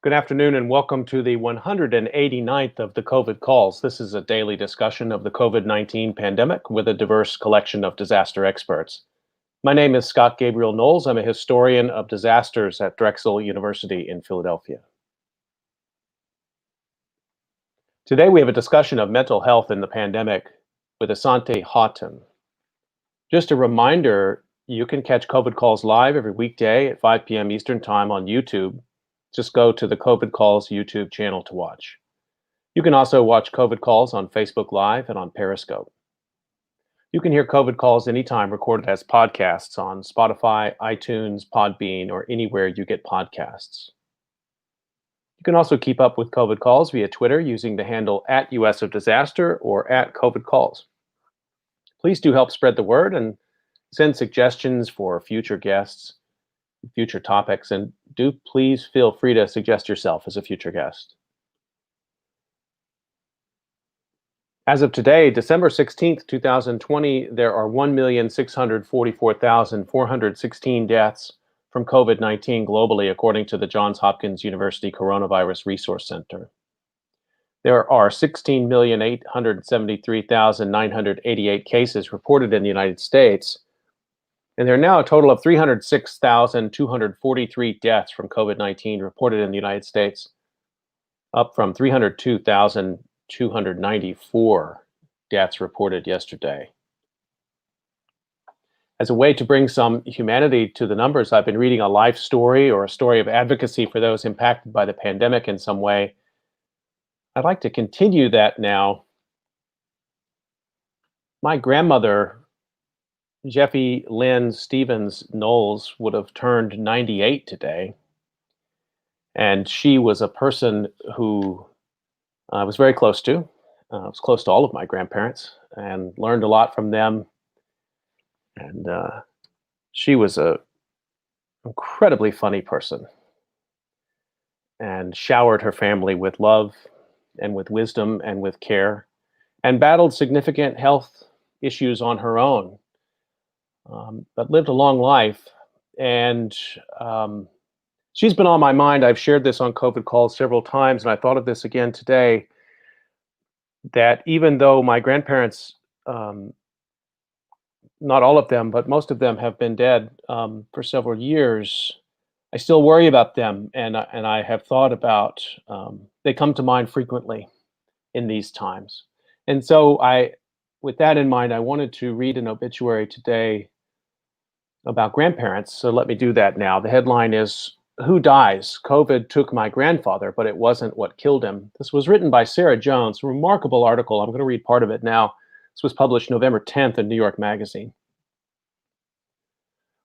Good afternoon and welcome to the 189th of the COVID calls. This is a daily discussion of the COVID-19 pandemic with a diverse collection of disaster experts. My name is Scott Gabriel Knowles. I'm a historian of disasters at Drexel University in Philadelphia. Today we have a discussion of mental health in the pandemic with Asante Houghton. Just a reminder, you can catch COVID calls live every weekday at 5 p.m. Eastern Time on YouTube. Just go to the COVID Calls YouTube channel to watch. You can also watch COVID Calls on Facebook Live and on Periscope. You can hear COVID Calls anytime recorded as podcasts on Spotify, iTunes, Podbean, or anywhere you get podcasts. You can also keep up with COVID Calls via Twitter using the handle @USOfDisaster or @COVIDCalls. Please do help spread the word and send suggestions for future guests, future topics, and do please feel free to suggest yourself as a future guest. As of today, December 16th, 2020, there are 1,644,416 deaths from COVID-19 globally, according to the Johns Hopkins University Coronavirus Resource Center. There are 16,873,988 cases reported in the United States, and there are now a total of 306,243 deaths from COVID-19 reported in the United States, up from 302,294 deaths reported yesterday. As a way to bring some humanity to the numbers, I've been reading a life story or a story of advocacy for those impacted by the pandemic in some way. I'd like to continue that now. My grandmother, Jeffy Lynn Stevens Knowles, would have turned 98 today. And she was a person who I was very close to. I was close to all of my grandparents and learned a lot from them. And she was an incredibly funny person and showered her family with love and with wisdom and with care, and battled significant health issues on her own. But lived a long life, and she's been on my mind. I've shared this on COVID calls several times, and I thought of this again today, that even though my grandparents, not all of them, but most of them have been dead for several years, I still worry about them, and I have thought about, they come to mind frequently in these times. And so with that in mind, I wanted to read an obituary today about grandparents, so let me do that now. The headline is, "Who Dies? COVID Took My Grandfather, but it wasn't what killed him." This was written by Sarah Jones, a remarkable article. I'm going to read part of it now. This was published November 10th in New York Magazine.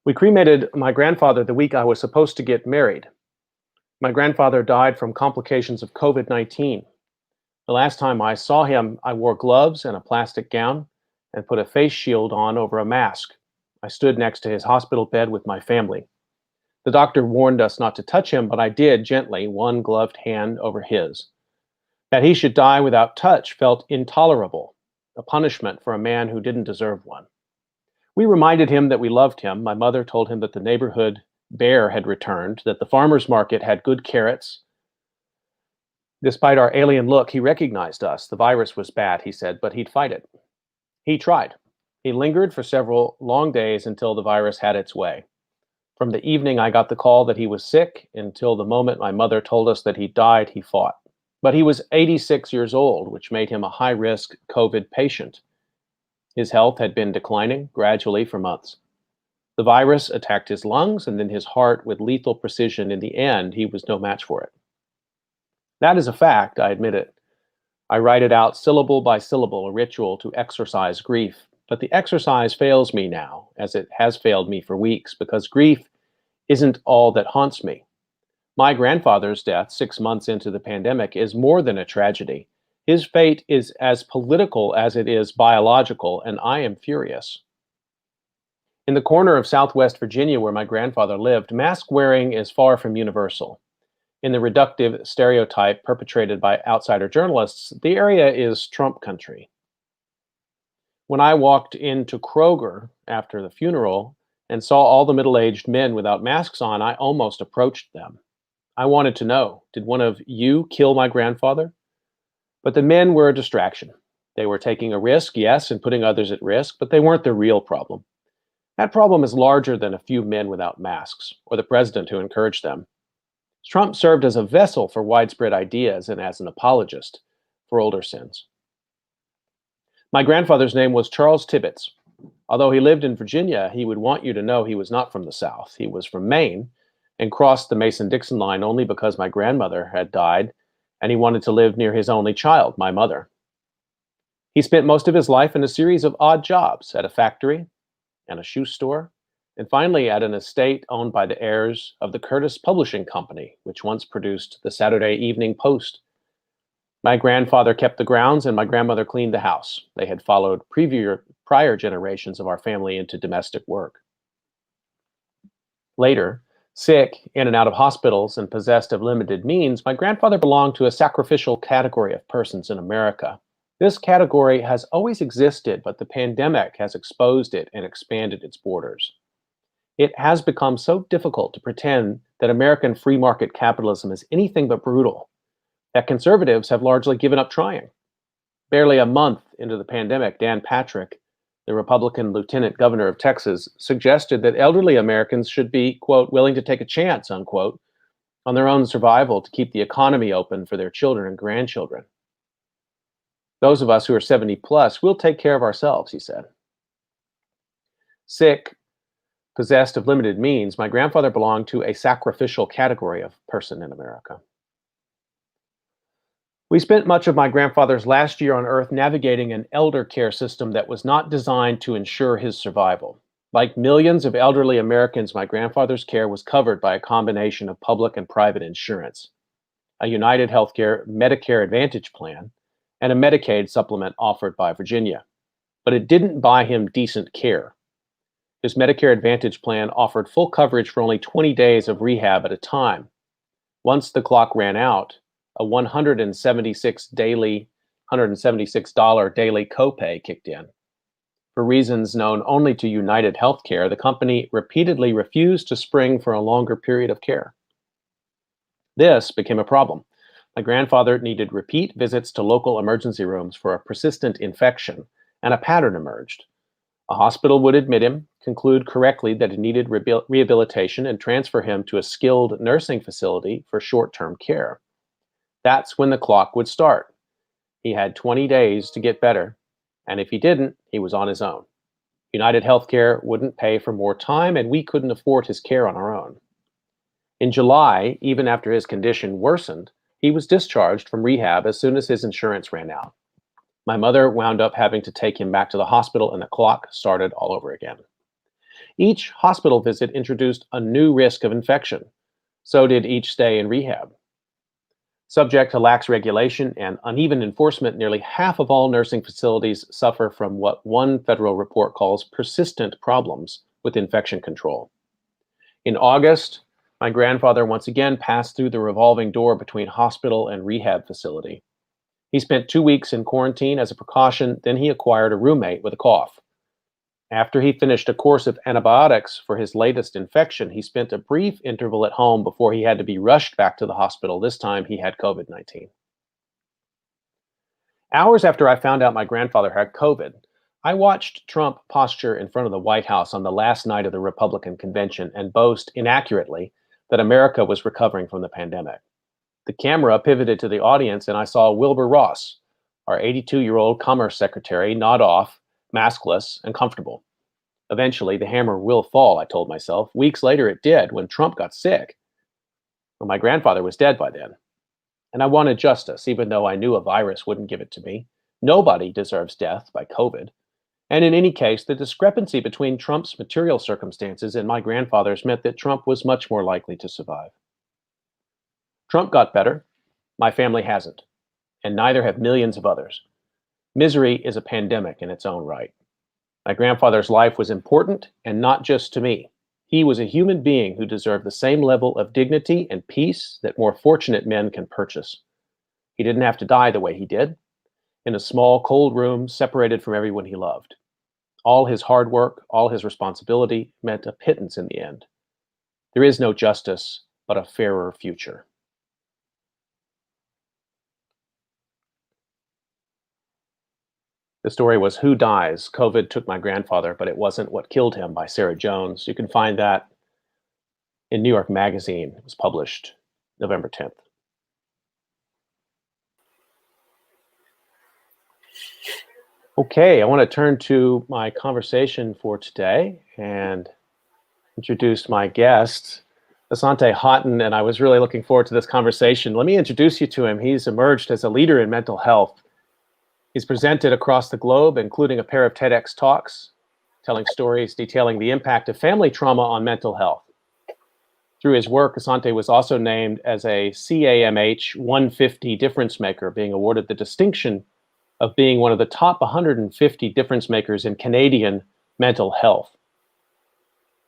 "We cremated my grandfather the week I was supposed to get married. My grandfather died from complications of COVID-19. The last time I saw him, I wore gloves and a plastic gown and put a face shield on over a mask. I stood next to his hospital bed with my family. The doctor warned us not to touch him, but I did gently, one gloved hand over his. That he should die without touch felt intolerable, a punishment for a man who didn't deserve one. We reminded him that we loved him. My mother told him that the neighborhood bear had returned, that the farmer's market had good carrots. Despite our alien look, he recognized us. The virus was bad, he said, but he'd fight it. He tried. He lingered for several long days until the virus had its way. From the evening I got the call that he was sick until the moment my mother told us that he died, he fought. But he was 86 years old, which made him a high-risk COVID patient. His health had been declining gradually for months. The virus attacked his lungs and then his heart with lethal precision. In the end, he was no match for it. That is a fact, I admit it. I write it out syllable by syllable, a ritual to exorcise grief. But the exercise fails me now, as it has failed me for weeks, because grief isn't all that haunts me. My grandfather's death 6 months into the pandemic is more than a tragedy. His fate is as political as it is biological, and I am furious. In the corner of Southwest Virginia where my grandfather lived, mask wearing is far from universal. In the reductive stereotype perpetrated by outsider journalists, the area is Trump country. When I walked into Kroger after the funeral and saw all the middle-aged men without masks on, I almost approached them. I wanted to know, did one of you kill my grandfather? But the men were a distraction. They were taking a risk, yes, and putting others at risk, but they weren't the real problem. That problem is larger than a few men without masks, or the president who encouraged them. Trump served as a vessel for widespread ideas and as an apologist for older sins. My grandfather's name was Charles Tibbetts. Although he lived in Virginia, he would want you to know he was not from the South. He was from Maine and crossed the Mason-Dixon line only because my grandmother had died and he wanted to live near his only child, my mother. He spent most of his life in a series of odd jobs at a factory and a shoe store, and finally at an estate owned by the heirs of the Curtis Publishing Company, which once produced the Saturday Evening Post. My grandfather kept the grounds and my grandmother cleaned the house. They had followed prior generations of our family into domestic work. Later, sick, in and out of hospitals, and possessed of limited means, my grandfather belonged to a sacrificial category of persons in America. This category has always existed, but the pandemic has exposed it and expanded its borders. It has become so difficult to pretend that American free market capitalism is anything but brutal that conservatives have largely given up trying. Barely a month into the pandemic, Dan Patrick, the Republican lieutenant governor of Texas, suggested that elderly Americans should be, quote, willing to take a chance, unquote, on their own survival to keep the economy open for their children and grandchildren. Those of us who are 70 plus will take care of ourselves, he said. Sick, possessed of limited means, my grandfather belonged to a sacrificial category of person in America. We spent much of my grandfather's last year on Earth navigating an elder care system that was not designed to ensure his survival. Like millions of elderly Americans, my grandfather's care was covered by a combination of public and private insurance, a United Healthcare Medicare Advantage plan, and a Medicaid supplement offered by Virginia. But it didn't buy him decent care. His Medicare Advantage plan offered full coverage for only 20 days of rehab at a time. Once the clock ran out, a $176 daily copay kicked in. For reasons known only to United Healthcare, the company repeatedly refused to spring for a longer period of care. This became a problem. My grandfather needed repeat visits to local emergency rooms for a persistent infection, and a pattern emerged. A hospital would admit him, conclude correctly that he needed rehabilitation, and transfer him to a skilled nursing facility for short-term care. That's when the clock would start. He had 20 days to get better, and if he didn't, he was on his own. United Healthcare wouldn't pay for more time, and we couldn't afford his care on our own. In July, even after his condition worsened, he was discharged from rehab as soon as his insurance ran out. My mother wound up having to take him back to the hospital, and the clock started all over again. Each hospital visit introduced a new risk of infection. So did each stay in rehab. Subject to lax regulation and uneven enforcement, nearly half of all nursing facilities suffer from what one federal report calls persistent problems with infection control. In August, my grandfather once again passed through the revolving door between hospital and rehab facility. He spent 2 weeks in quarantine as a precaution, then he acquired a roommate with a cough. After he finished a course of antibiotics for his latest infection, he spent a brief interval at home before he had to be rushed back to the hospital. This time he had COVID-19. Hours after I found out my grandfather had COVID, I watched Trump posture in front of the White House on the last night of the Republican convention and boast inaccurately that America was recovering from the pandemic. The camera pivoted to the audience and I saw Wilbur Ross, our 82-year-old Commerce Secretary, nod off, maskless and comfortable. Eventually, the hammer will fall, I told myself. Weeks later, it did when Trump got sick. Well, my grandfather was dead by then. And I wanted justice, even though I knew a virus wouldn't give it to me. Nobody deserves death by COVID. And in any case, the discrepancy between Trump's material circumstances and my grandfather's meant that Trump was much more likely to survive. Trump got better. My family hasn't. And neither have millions of others. Misery is a pandemic in its own right. My grandfather's life was important, and not just to me. He was a human being who deserved the same level of dignity and peace that more fortunate men can purchase. He didn't have to die the way he did, in a small, cold room separated from everyone he loved. All his hard work, all his responsibility meant a pittance in the end. There is no justice, but a fairer future. The story was Who Dies? COVID Took My Grandfather, but It Wasn't What Killed Him by Sarah Jones. You can find that in New York Magazine. It was published November 10th. Okay, I want to turn to my conversation for today and introduce my guest, Asante Houghton, and I was really looking forward to this conversation. Let me introduce you to him. He's emerged as a leader in mental health. He's presented across the globe, including a pair of TEDx talks, telling stories detailing the impact of family trauma on mental health. Through his work, Asante was also named as a CAMH 150 difference maker, being awarded the distinction of being one of the top 150 difference makers in Canadian mental health.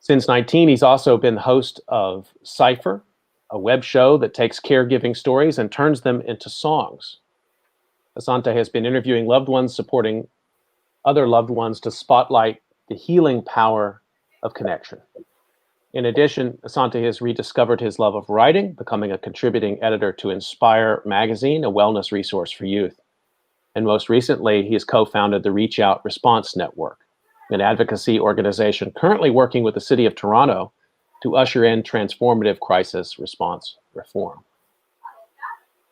Since 19, he's also been host of Cypher, a web show that takes caregiving stories and turns them into songs. Asante has been interviewing loved ones, supporting other loved ones to spotlight the healing power of connection. In addition, Asante has rediscovered his love of writing, becoming a contributing editor to Inspire magazine, a wellness resource for youth. And most recently, he has co-founded the Reach Out Response Network, an advocacy organization currently working with the city of Toronto to usher in transformative crisis response reform.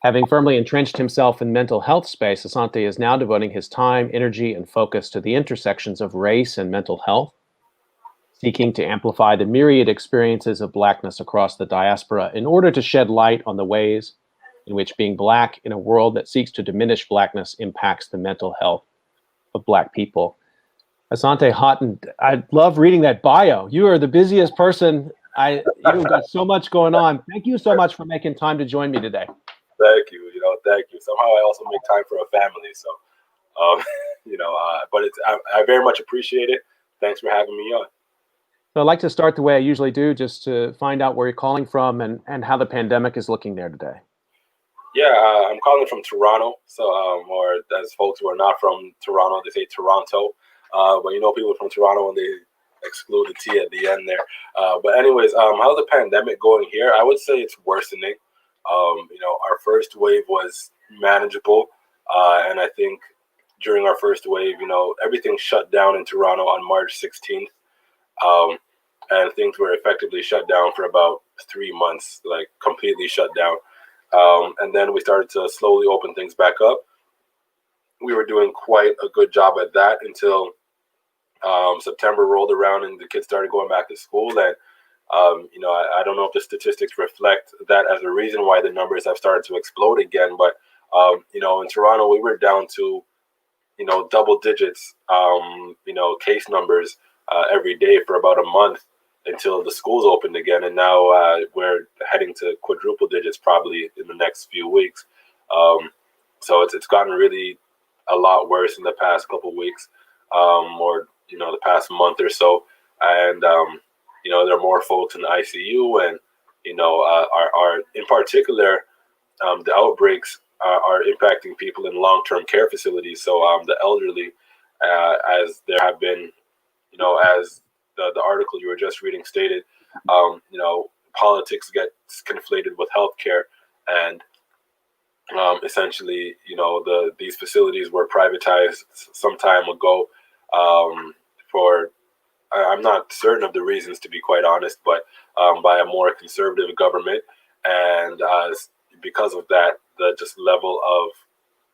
Having firmly entrenched himself in mental health space, Asante is now devoting his time, energy, and focus to the intersections of race and mental health, seeking to amplify the myriad experiences of Blackness across the diaspora in order to shed light on the ways in which being Black in a world that seeks to diminish Blackness impacts the mental health of Black people. Asante Houghton, I love reading that bio. You are the busiest person. You've got so much going on. Thank you so much for making time to join me today. Thank you. Thank you. Somehow I also make time for a family. So, but I very much appreciate it. Thanks for having me on. So I'd like to start the way I usually do, just to find out where you're calling from and how the pandemic is looking there today. Yeah, I'm calling from Toronto. So, or as folks who are not from Toronto, they say Toronto. But people from Toronto when they exclude the T at the end there. But anyways, how's the pandemic going here? I would say it's worsening. Our first wave was manageable. And I think during our first wave, everything shut down in Toronto on March 16th. And things were effectively shut down for about 3 months, like completely shut down. And then we started to slowly open things back up. We were doing quite a good job at that until September rolled around and the kids started going back to school. And I don't know if the statistics reflect that as a reason why the numbers have started to explode again. But, in Toronto, we were down to, double digits, case numbers every day for about a month until the schools opened again. And now we're heading to quadruple digits probably in the next few weeks. So it's gotten really a lot worse in the past couple of weeks or, the past month or so. And, there are more folks in the ICU and, are in particular, the outbreaks are impacting people in long-term care facilities. So the elderly, as there have been, as the article you were just reading stated, politics gets conflated with healthcare, and essentially, these facilities were privatized some time ago for. I'm not certain of the reasons, to be quite honest, but by a more conservative government, and because of that, the just level of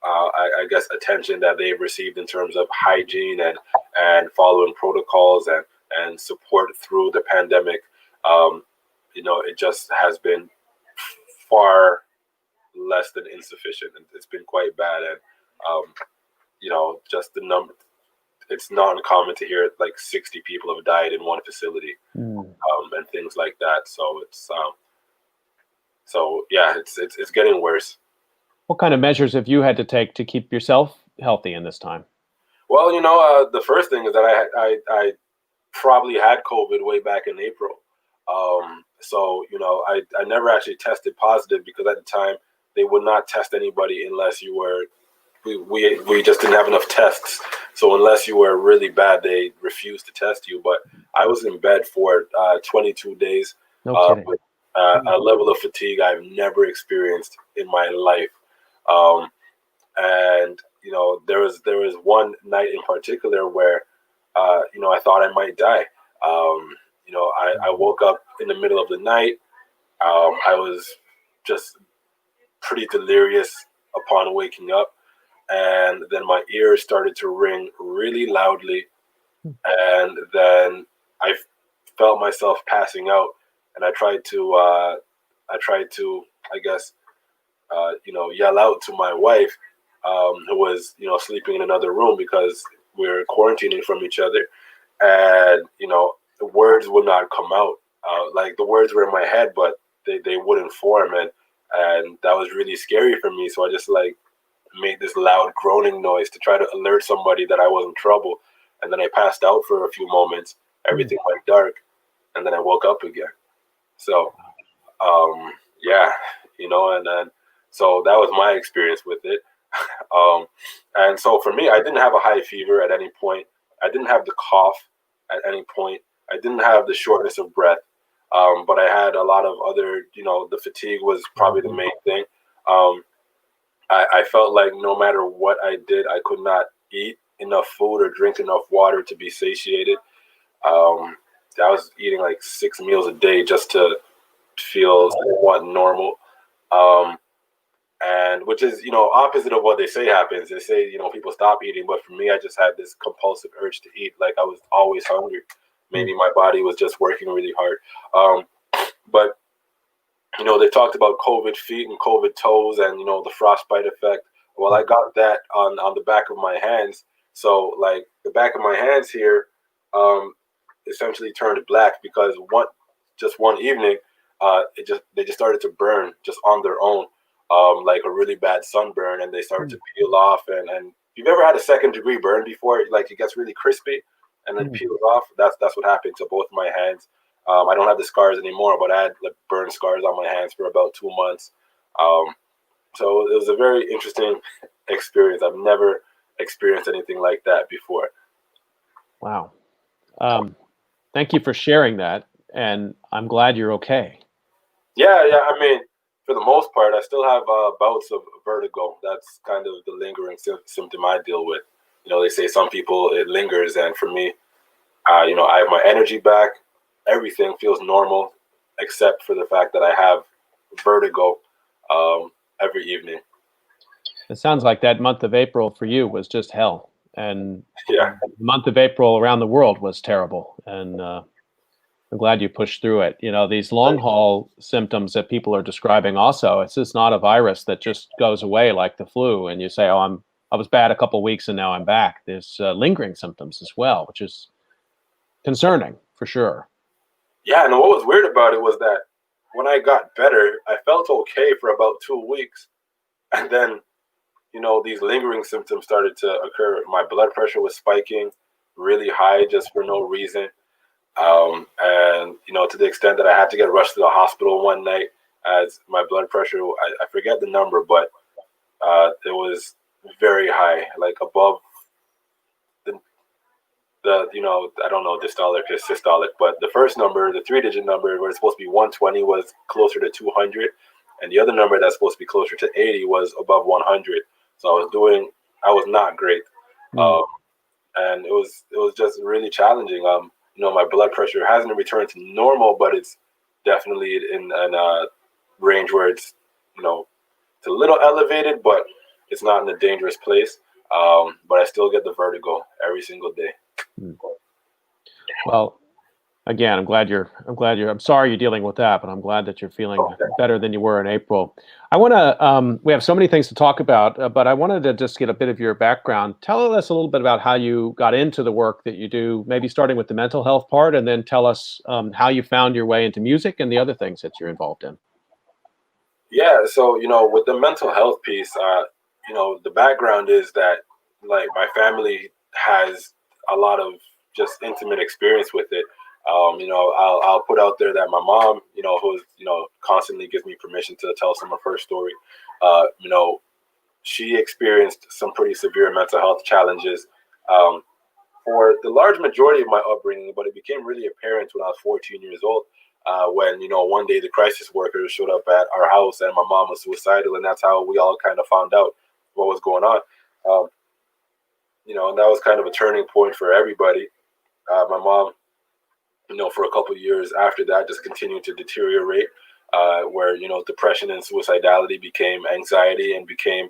I guess attention that they've received in terms of hygiene and following protocols and support through the pandemic, it just has been far less than insufficient. It's been quite bad, and just the number. It's not uncommon to hear like 60 people have died in one facility, and things like that. So it's it's getting worse. What kind of measures have you had to take to keep yourself healthy in this time? Well, the first thing is that I probably had COVID way back in April. So I never actually tested positive because at the time they would not test anybody unless you were. We just didn't have enough tests. So unless you were really bad, they refused to test you. But I was in bed for 22 days with a level of fatigue I've never experienced in my life. And, there was one night in particular where I thought I might die. I woke up in the middle of the night. I was just pretty delirious upon waking up, and then my ears started to ring really loudly, and then I felt myself passing out, and I tried to, I guess, yell out to my wife, who was, sleeping in another room because we were quarantining from each other, and the words would not come out. Like the words were in my head, but they wouldn't form, and that was really scary for me. So I just like made this loud groaning noise to try to alert somebody that I was in trouble, and then I passed out for a few moments. Everything went dark, and then I woke up again. So yeah, and then so that was my experience with it. And so for me, I didn't have a high fever at any point. I didn't have the cough at any point. I didn't have the shortness of breath. But I had a lot of other, the fatigue was probably the main thing. I felt like no matter what I did, I could not eat enough food or drink enough water to be satiated. I was eating like 6 meals a day just to feel somewhat normal. And which is, opposite of what they say happens. They say, people stop eating, but for me, I just had this compulsive urge to eat. Like I was always hungry. Maybe my body was just working really hard. But they talked about COVID feet and COVID toes and, the frostbite effect. Well, I got that on the back of my hands. So like the back of my hands here essentially turned black because one evening, they just started to burn just on their own, like a really bad sunburn, and they started to peel off. And if you've ever had a second-degree burn before, like it gets really crispy and then peels off. That's what happened to both my hands. I don't have the scars anymore, but I had like burn scars on my hands for about 2 months. So it was a very interesting experience. I've never experienced anything like that before. Wow. Thank you for sharing that, and I'm glad you're okay. Yeah. I mean, for the most part, I still have bouts of vertigo. That's kind of the lingering symptom I deal with. They say some people it lingers, and for me, I have my energy back. Everything feels normal, except for the fact that I have vertigo every evening. It sounds like that month of April for you was just hell, and Yeah. the month of April around the world was terrible. And I'm glad you pushed through it. These long haul symptoms that people are describing also, it's just not a virus that just goes away like the flu. And you say, oh, I was bad a couple of weeks and now I'm back. There's lingering symptoms as well, which is concerning for sure. Yeah. And what was weird about it was that when I got better, I felt okay for about 2 weeks. And then, these lingering symptoms started to occur. My blood pressure was spiking really high just for no reason. And to the extent that I had to get rushed to the hospital one night as my blood pressure, I forget the number, but it was very high, like above the I don't know dystolic or systolic, but the first number, the 3-digit number where it's supposed to be 120 was closer to 200, and the other number that's supposed to be closer to 80 was above 100. So I was not great. And it was just really challenging. My blood pressure hasn't returned to normal, but it's definitely in a range where it's a little elevated, but it's not in a dangerous place. But I still get the vertigo every single day. Well, again, I'm sorry you're dealing with that, but I'm glad that you're feeling better than you were in April. I want to, we have so many things to talk about, but I wanted to just get a bit of your background. Tell us a little bit about how you got into the work that you do, maybe starting with the mental health part, and then tell us how you found your way into music and the other things that you're involved in. Yeah. So, with the mental health piece, the background is that like my family has a lot of just intimate experience with it. I'll put out there that my mom, who's, constantly gives me permission to tell some of her story. She experienced some pretty severe mental health challenges for the large majority of my upbringing, but it became really apparent when I was 14 years old. When, one day the crisis workers showed up at our house and my mom was suicidal, and that's how we all kind of found out what was going on. and that was kind of a turning point for everybody. My mom, for a couple of years after that, just continued to deteriorate, where, depression and suicidality became anxiety and became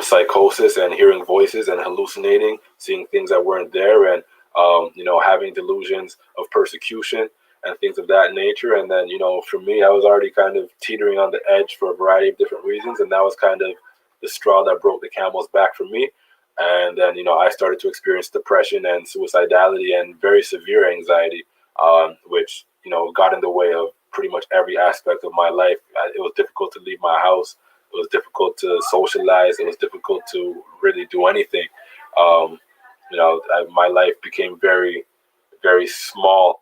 psychosis and hearing voices and hallucinating, seeing things that weren't there, and, having delusions of persecution and things of that nature. And then, for me, I was already kind of teetering on the edge for a variety of different reasons. And that was kind of the straw that broke the camel's back for me. And then, I started to experience depression and suicidality and very severe anxiety, which, got in the way of pretty much every aspect of my life. It was difficult to leave my house. It was difficult to socialize. It was difficult to really do anything. My life became very, very small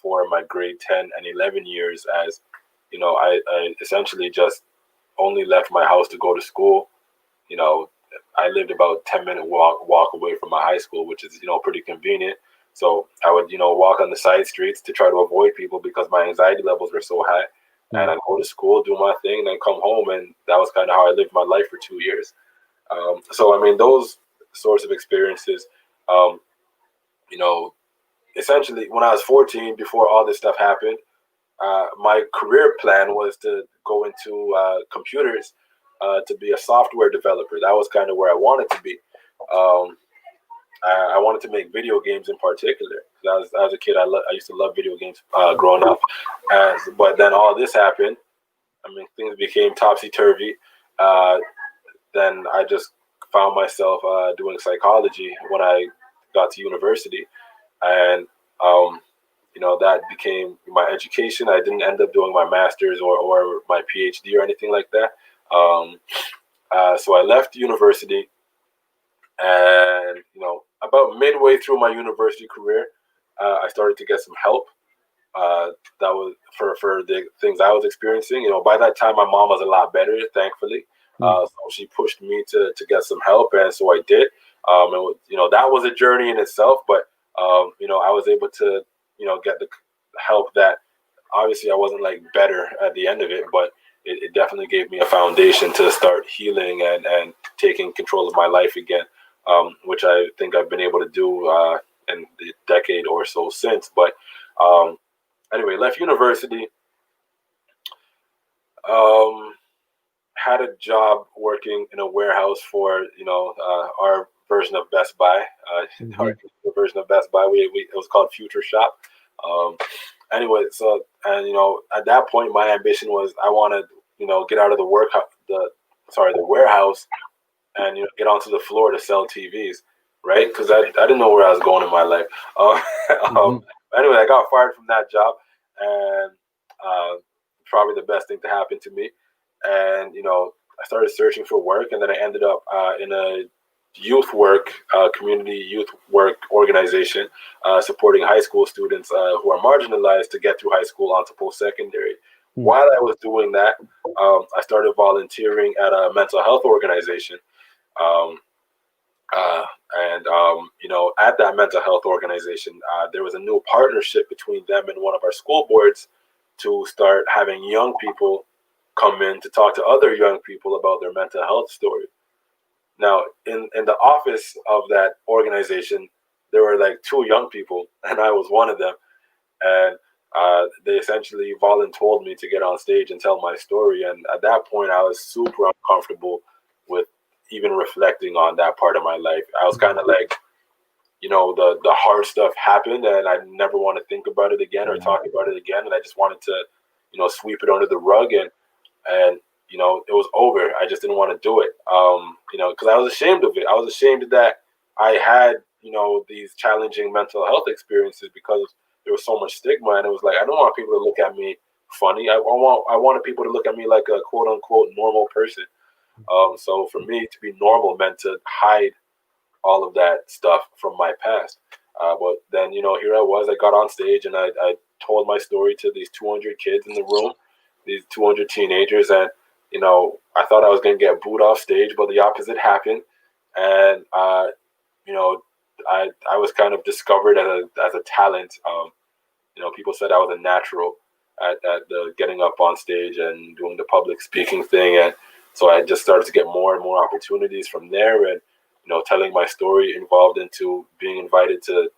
for my grade 10 and 11 years, as, I essentially just only left my house to go to school. I lived about 10-minute walk away from my high school, which is, pretty convenient. So I would, walk on the side streets to try to avoid people because my anxiety levels were so high. And I'd go to school, do my thing, then come home. And that was kind of how I lived my life for 2 years. So, I mean, those sorts of experiences, essentially when I was 14, before all this stuff happened, my career plan was to go into computers, to be a software developer. That was kind of where I wanted to be. I wanted to make video games in particular. As a kid, I used to love video games growing up. But then all this happened. I mean, things became topsy-turvy. Then I just found myself doing psychology when I got to university. And, that became my education. I didn't end up doing my master's or my PhD or anything like that. So I left university, and, about midway through my university career, I started to get some help. That was for the things I was experiencing. By that time, my mom was a lot better, thankfully. So she pushed me to get some help, and so I did. And that was a journey in itself, but I was able to get the help that obviously I wasn't like better at the end of it, but it definitely gave me a foundation to start healing and taking control of my life again, which I think I've been able to do in the decade or so since. But anyway, left university, had a job working in a warehouse for our version of Best Buy. Our version of Best Buy, it was called Future Shop. Anyway, so, and at that point, my ambition was I wanted get out of the warehouse and get onto the floor to sell TVs, right? Because I didn't know where I was going in my life. Anyway, I got fired from that job, and probably the best thing to happen to me. And I started searching for work, and then I ended up in a community youth work organization, supporting high school students who are marginalized to get through high school onto post-secondary. While I was doing that, I started volunteering at a mental health organization. At that mental health organization, there was a new partnership between them and one of our school boards to start having young people come in to talk to other young people about their mental health story. Now, in the office of that organization, there were like 2 young people, and I was one of them. And they essentially volunteered me to get on stage and tell my story. And at that point, I was super uncomfortable with even reflecting on that part of my life. I was kind of like, the hard stuff happened, and I never want to think about it again or talk about it again. And I just wanted to, sweep it under the rug, and it was over. I just didn't want to do it, because I was ashamed of it. I was ashamed that I had, these challenging mental health experiences because there was so much stigma. And it was like, I don't want people to look at me funny. I wanted people to look at me like a quote unquote normal person. So for me to be normal meant to hide all of that stuff from my past. But then, here I was, I got on stage and I told my story to these 200 kids in the room, these 200 teenagers. And, I thought I was going to get booed off stage, but the opposite happened. And, I was kind of discovered as a talent. People said I was a natural at the getting up on stage and doing the public speaking thing. And so I just started to get more and more opportunities from there. And, telling my story involved into being invited to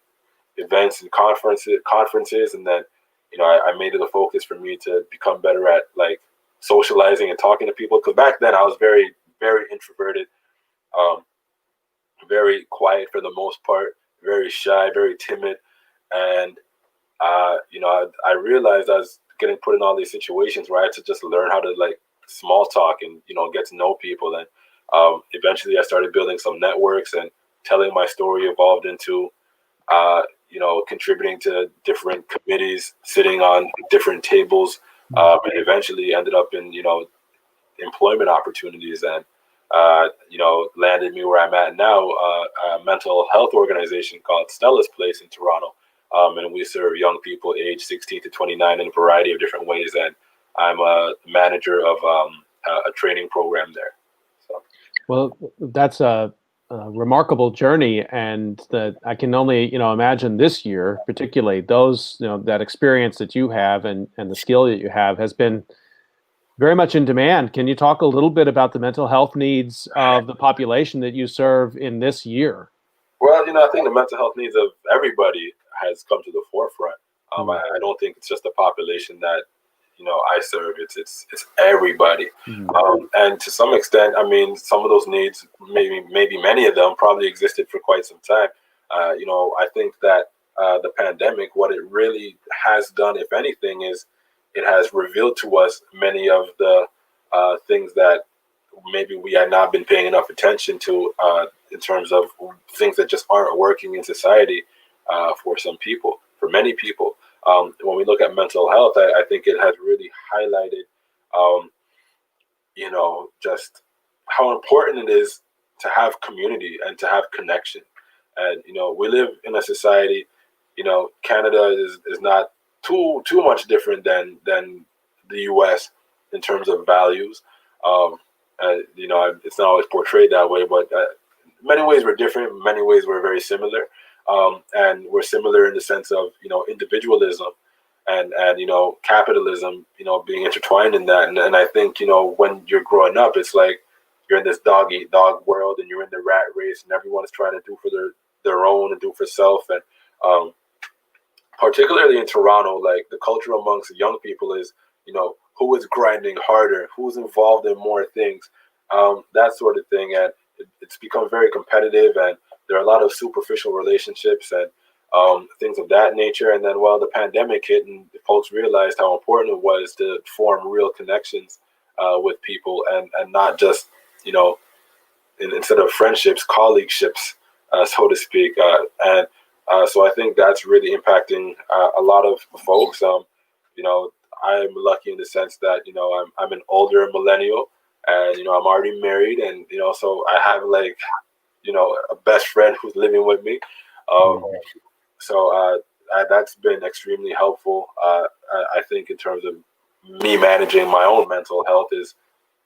events and conferences, and then I made it a focus for me to become better at like socializing and talking to people. Because back then I was very, very introverted, um, very quiet for the most part, very shy, very timid, and I realized I was getting put in all these situations where I had to just learn how to like small talk and get to know people, and eventually I started building some networks, and telling my story evolved into contributing to different committees, sitting on different tables, and eventually ended up in employment opportunities, and landed me where I'm at now, a mental health organization called Stella's Place in Toronto, and we serve young people aged 16 to 29 in a variety of different ways, and I'm a manager of a training program there. So. Well, that's a remarkable journey, and that I can only imagine this year, particularly those that experience that you have and the skill that you have has been very much in demand. Can you talk a little bit about the mental health needs of the population that you serve in this year? Well, I think the mental health needs of everybody has come to the forefront. I don't think it's just the population that I serve. It's everybody, and to some extent, I mean, some of those needs, maybe many of them, probably existed for quite some time. I think that the pandemic, what it really has done, if anything, is it has revealed to us many of the things that maybe we had not been paying enough attention to, in terms of things that just aren't working in society for some people, for many people. When we look at mental health, I think it has really highlighted, just how important it is to have community and to have connection. And we live in a society. Canada is not too much different than the U.S. in terms of values. It's not always portrayed that way, but in many ways we're different. In many ways we're very similar, and we're similar in the sense of individualism and capitalism, being intertwined in that. And I think when you're growing up, it's like you're in this dog eat dog world, and you're in the rat race, and everyone is trying to do for their own and do for self. And particularly in Toronto, like the culture amongst young people is, who is grinding harder, who's involved in more things, that sort of thing. And it's become very competitive, and there are a lot of superficial relationships and things of that nature. And then, the pandemic hit, and folks realized how important it was to form real connections with people, and not just, instead of friendships, colleagueships, so to speak. So I think that's really impacting a lot of folks. I'm lucky in the sense that I'm an older millennial, and I'm already married, and so I have like a best friend who's living with me. So that's been extremely helpful. I think in terms of me managing my own mental health is,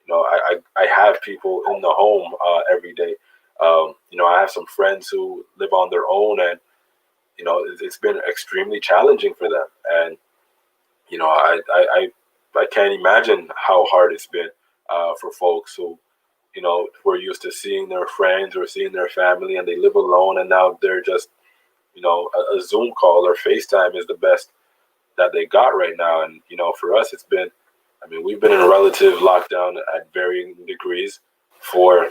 I have people in the home every day. I have some friends who live on their own, and it's been extremely challenging for them. And I can't imagine how hard it's been for folks who were used to seeing their friends or seeing their family, and they live alone, and now they're just a Zoom call or FaceTime is the best that they got right now. And for us, we've been in a relative lockdown at varying degrees for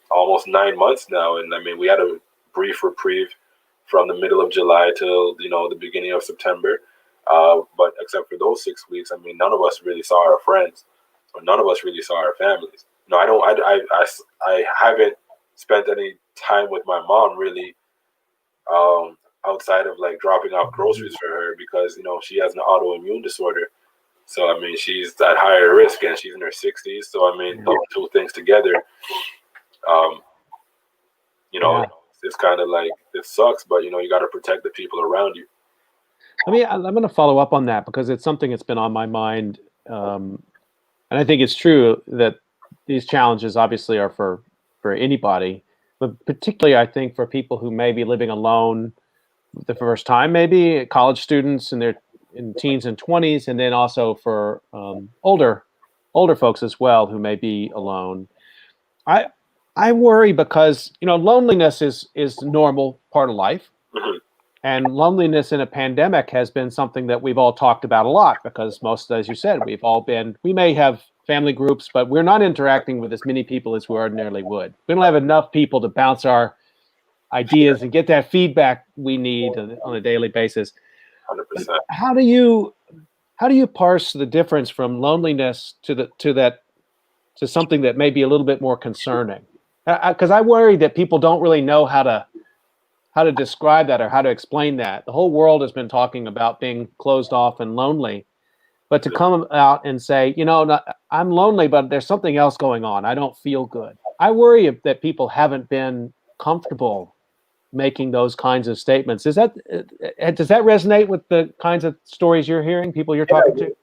almost 9 months now, and we had a brief reprieve from the middle of July till the beginning of September. But except for those 6 weeks, none of us really saw our friends, or none of us really saw our families. I haven't spent any time with my mom really, outside of like dropping off groceries for her, because she has an autoimmune disorder. So she's at higher risk, and she's in her 60s. So those two things together, it's kind of like, it sucks, but you got to protect the people around you. I'm going to follow up on that, because it's something that's been on my mind. And I think it's true that these challenges obviously are for anybody, but particularly I think for people who may be living alone the first time, maybe college students in teens and 20s, and then also for older folks as well who may be alone. I worry because, loneliness is the normal part of life. Hmm. And loneliness in a pandemic has been something that we've all talked about a lot because most, as you said, we may have family groups, but we're not interacting with as many people as we ordinarily would. We don't have enough people to bounce our ideas and get that feedback we need on a daily basis. 100%. How do you parse the difference from loneliness to something that may be a little bit more concerning? Because I worry that people don't really know how to describe that or how to explain that. The whole world has been talking about being closed off and lonely, but to come out and say, I'm lonely, but there's something else going on. I don't feel good. I worry that people haven't been comfortable making those kinds of statements. Does that resonate with the kinds of stories you're hearing, people you're talking to?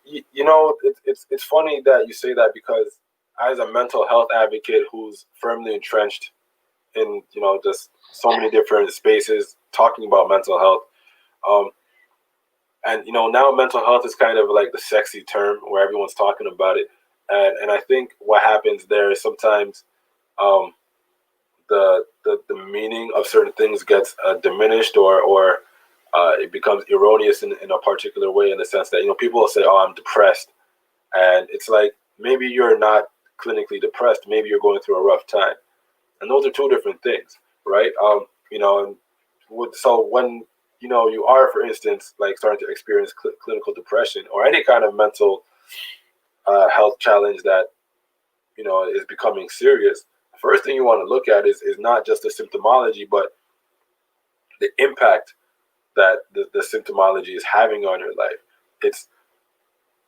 It's funny that you say that, because as a mental health advocate who's firmly entrenched in just so many different spaces talking about mental health, and now mental health is kind of like the sexy term where everyone's talking about it, and I think what happens there is sometimes the meaning of certain things gets diminished, or it becomes erroneous in a particular way, in the sense that people will say, "Oh, I'm depressed," and it's like, maybe you're not clinically depressed, maybe you're going through a rough time, and those are two different things, right? So when you are, for instance, like starting to experience clinical depression or any kind of mental health challenge that is becoming serious, the first thing you want to look at is not just the symptomology, but the impact that the symptomology is having on your life. It's,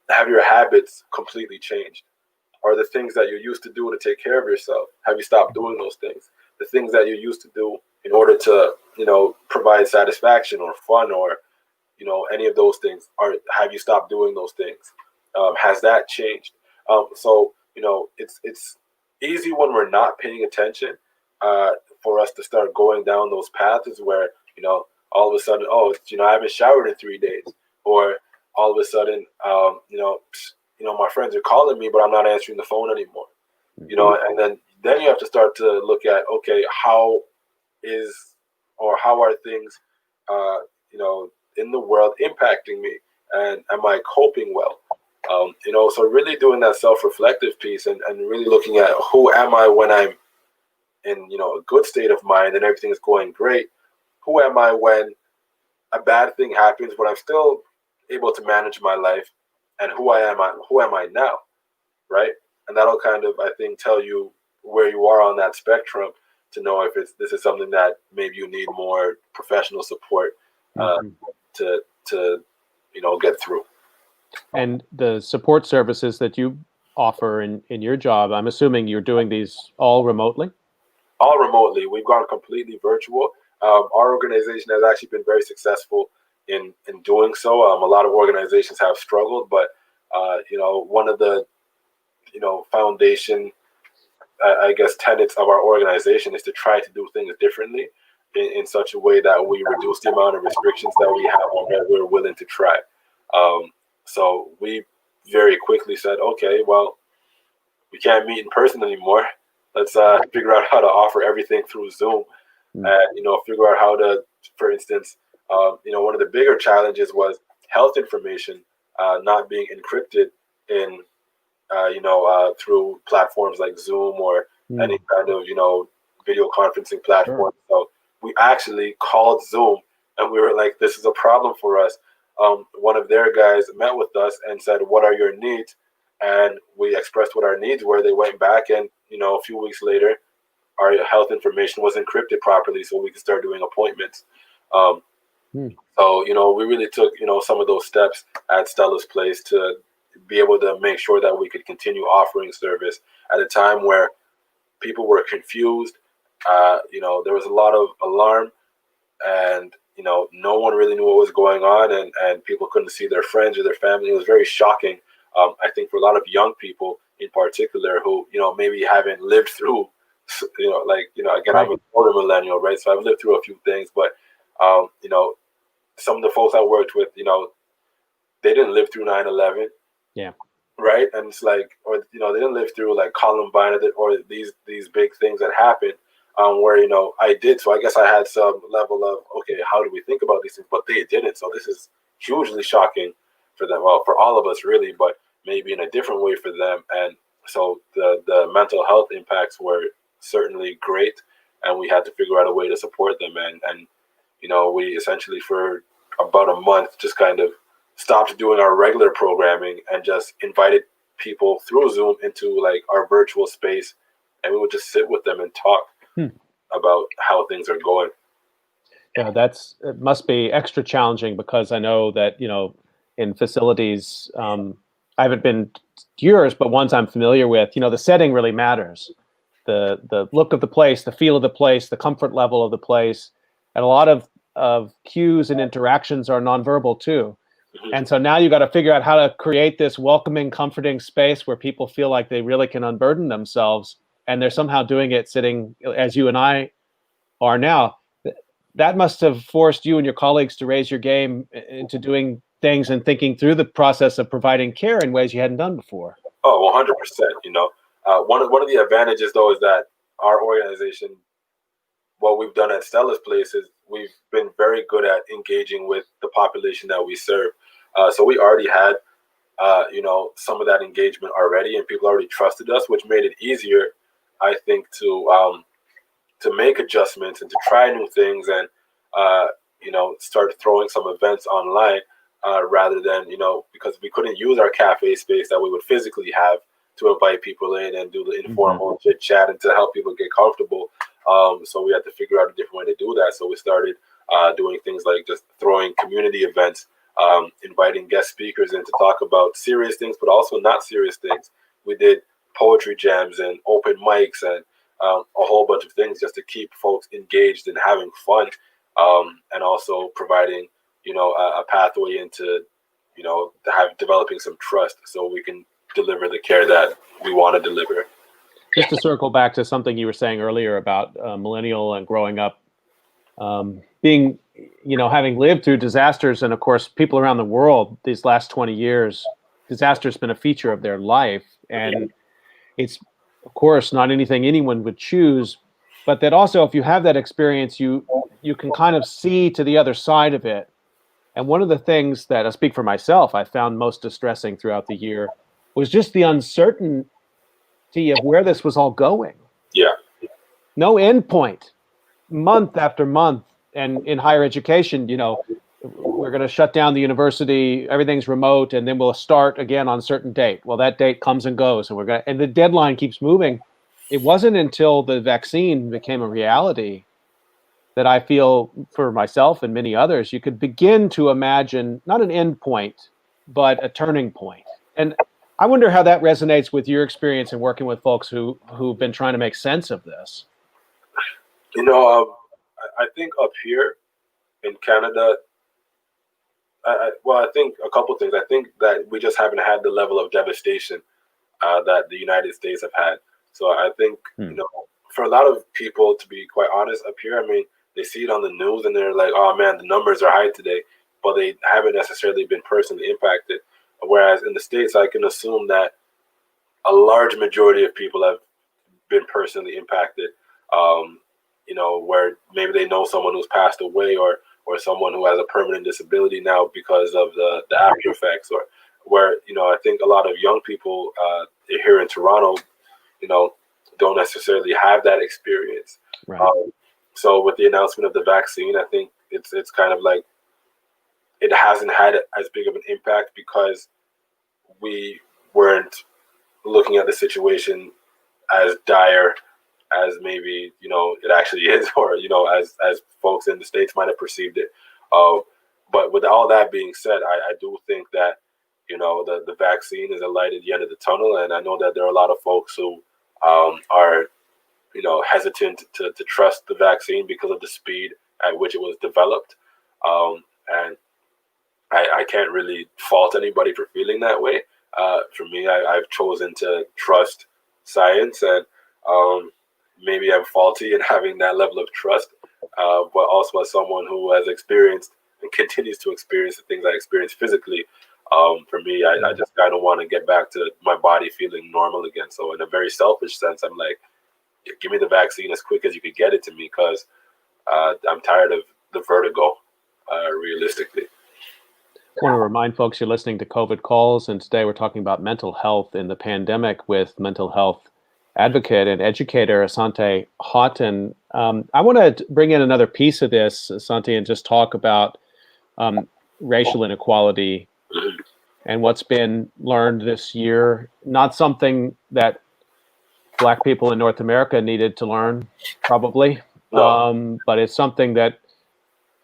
have your habits completely changed? Are the things that you used to do to take care of yourself, have you stopped doing those things? The things that you used to do in order to provide satisfaction or fun, or any of those things, have you stopped doing those things? Has that changed? So it's easy when we're not paying attention for us to start going down those paths where all of a sudden, oh, I haven't showered in 3 days, or all of a sudden, my friends are calling me, but I'm not answering the phone anymore. And then you have to start to look at, okay, how are things, in the world impacting me, and am I coping well? So really doing that self-reflective piece, and really looking at, who am I when I'm in a good state of mind and everything is going great? Who am I when a bad thing happens, but I'm still able to manage my life? And who am I now, right? And that'll kind of, I think, tell you where you are on that spectrum, to know if this is something that maybe you need more professional support to get through. And the support services that you offer in your job, I'm assuming you're doing these all remotely? All remotely. We've gone completely virtual. Our organization has actually been very successful in doing so. A lot of organizations have struggled, but one of the foundation, I guess, tenets of our organization is to try to do things differently in such a way that we reduce the amount of restrictions that we have on what we're willing to try. So we very quickly said, okay, well, we can't meet in person anymore. Let's figure out how to offer everything through Zoom, and figure out how to, for instance, one of the bigger challenges was health information not being encrypted in through platforms like Zoom or any kind of video conferencing platform. Sure. So we actually called Zoom, and we were like, this is a problem for us. One of their guys met with us and said, what are your needs? And we expressed what our needs were. They went back, and a few weeks later, our health information was encrypted properly, so we could start doing appointments. So we really took some of those steps at Stella's Place to be able to make sure that we could continue offering service at a time where people were confused. There was a lot of alarm, and no one really knew what was going on, and people couldn't see their friends or their family. It was very shocking. I think for a lot of young people in particular who, maybe haven't lived through, again, I'm an older millennial, right? So I've lived through a few things, but, some of the folks I worked with, they didn't live through 9/11. Yeah. right? And it's like, or they didn't live through like Columbine or these big things that happened, where I did. So I guess I had some level of, okay, how do we think about these things? But they didn't. So this is hugely shocking for them. Well, for all of us really, but maybe in a different way for them. And so the mental health impacts were certainly great, and we had to figure out a way to support them. And we essentially for about a month just kind of stopped doing our regular programming and just invited people through Zoom into like our virtual space, and we would just sit with them and talk Hmm. about how things are going. Yeah, it must be extra challenging because I know that, in facilities, I haven't been to yours, but ones I'm familiar with, the setting really matters. The look of the place, the feel of the place, the comfort level of the place, and a lot of cues and interactions are nonverbal too. Mhm. And so now you got to figure out how to create this welcoming, comforting space where people feel like they really can unburden themselves, and they're somehow doing it sitting as you and I are now. That must have forced you and your colleagues to raise your game into doing things and thinking through the process of providing care in ways you hadn't done before. Oh, 100%. One of the advantages though is that our organization, what we've done at Stella's Place is we've been very good at engaging with the population that we serve. So we already had some of that engagement already, and people already trusted us, which made it easier, I think, to make adjustments and to try new things and start throwing some events online, rather than because we couldn't use our cafe space that we would physically have to invite people in and do the informal chit chat and to help people get comfortable. So we had to figure out a different way to do that. So we started doing things like just throwing community events, inviting guest speakers in to talk about serious things, but also not serious things. We did poetry jams and open mics and a whole bunch of things just to keep folks engaged and having fun, and also providing a pathway into to have developing some trust so we can deliver the care that we want to deliver. Just to circle back to something you were saying earlier about millennial and growing up, being, having lived through disasters, and of course, people around the world these last 20 years, disaster's been a feature of their life. And it's, of course, not anything anyone would choose, but that also, if you have that experience, you can kind of see to the other side of it. And one of the things that I speak for myself, I found most distressing throughout the year was just the uncertainty of where this was all going. Yeah. No end point, month after month. And in higher education, we're going to shut down the university, everything's remote, and then we'll start again on a certain date. Well, that date comes and goes, and the deadline keeps moving. It wasn't until the vaccine became a reality that I feel, for myself and many others, you could begin to imagine not an end point, but a turning point. And I wonder how that resonates with your experience in working with folks who've been trying to make sense of this. I think up here in Canada, I think a couple things. I think that we just haven't had the level of devastation that the United States have had. So I think, for a lot of people, to be quite honest, up here, I mean, they see it on the news and they're like, oh man, the numbers are high today, but they haven't necessarily been personally impacted. Whereas in the States, I can assume that a large majority of people have been personally impacted, where maybe they know someone who's passed away or someone who has a permanent disability now because of the after effects, or where, I think a lot of young people here in Toronto, don't necessarily have that experience. Right. So with the announcement of the vaccine, I think it's kind of like it hasn't had as big of an impact because we weren't looking at the situation as dire as maybe it actually is, or as folks in the States might have perceived it. But with all that being said, I do think that the vaccine is a light at the end of the tunnel, and I know that there are a lot of folks who are hesitant to trust the vaccine because of the speed at which it was developed, and I can't really fault anybody for feeling that way. For me, I've chosen to trust science, and maybe I'm faulty in having that level of trust, but also as someone who has experienced and continues to experience the things I experienced physically, For me, I just kind of want to get back to my body feeling normal again. So in a very selfish sense, I'm like, give me the vaccine as quick as you could get it to me, because I'm tired of the vertigo, realistically. I want to remind folks you're listening to COVID Calls, and today we're talking about mental health in the pandemic with mental health advocate and educator Asante Houghton. I want to bring in another piece of this, Asante, and just talk about racial inequality and what's been learned this year. Not something that Black people in North America needed to learn, probably, but it's something that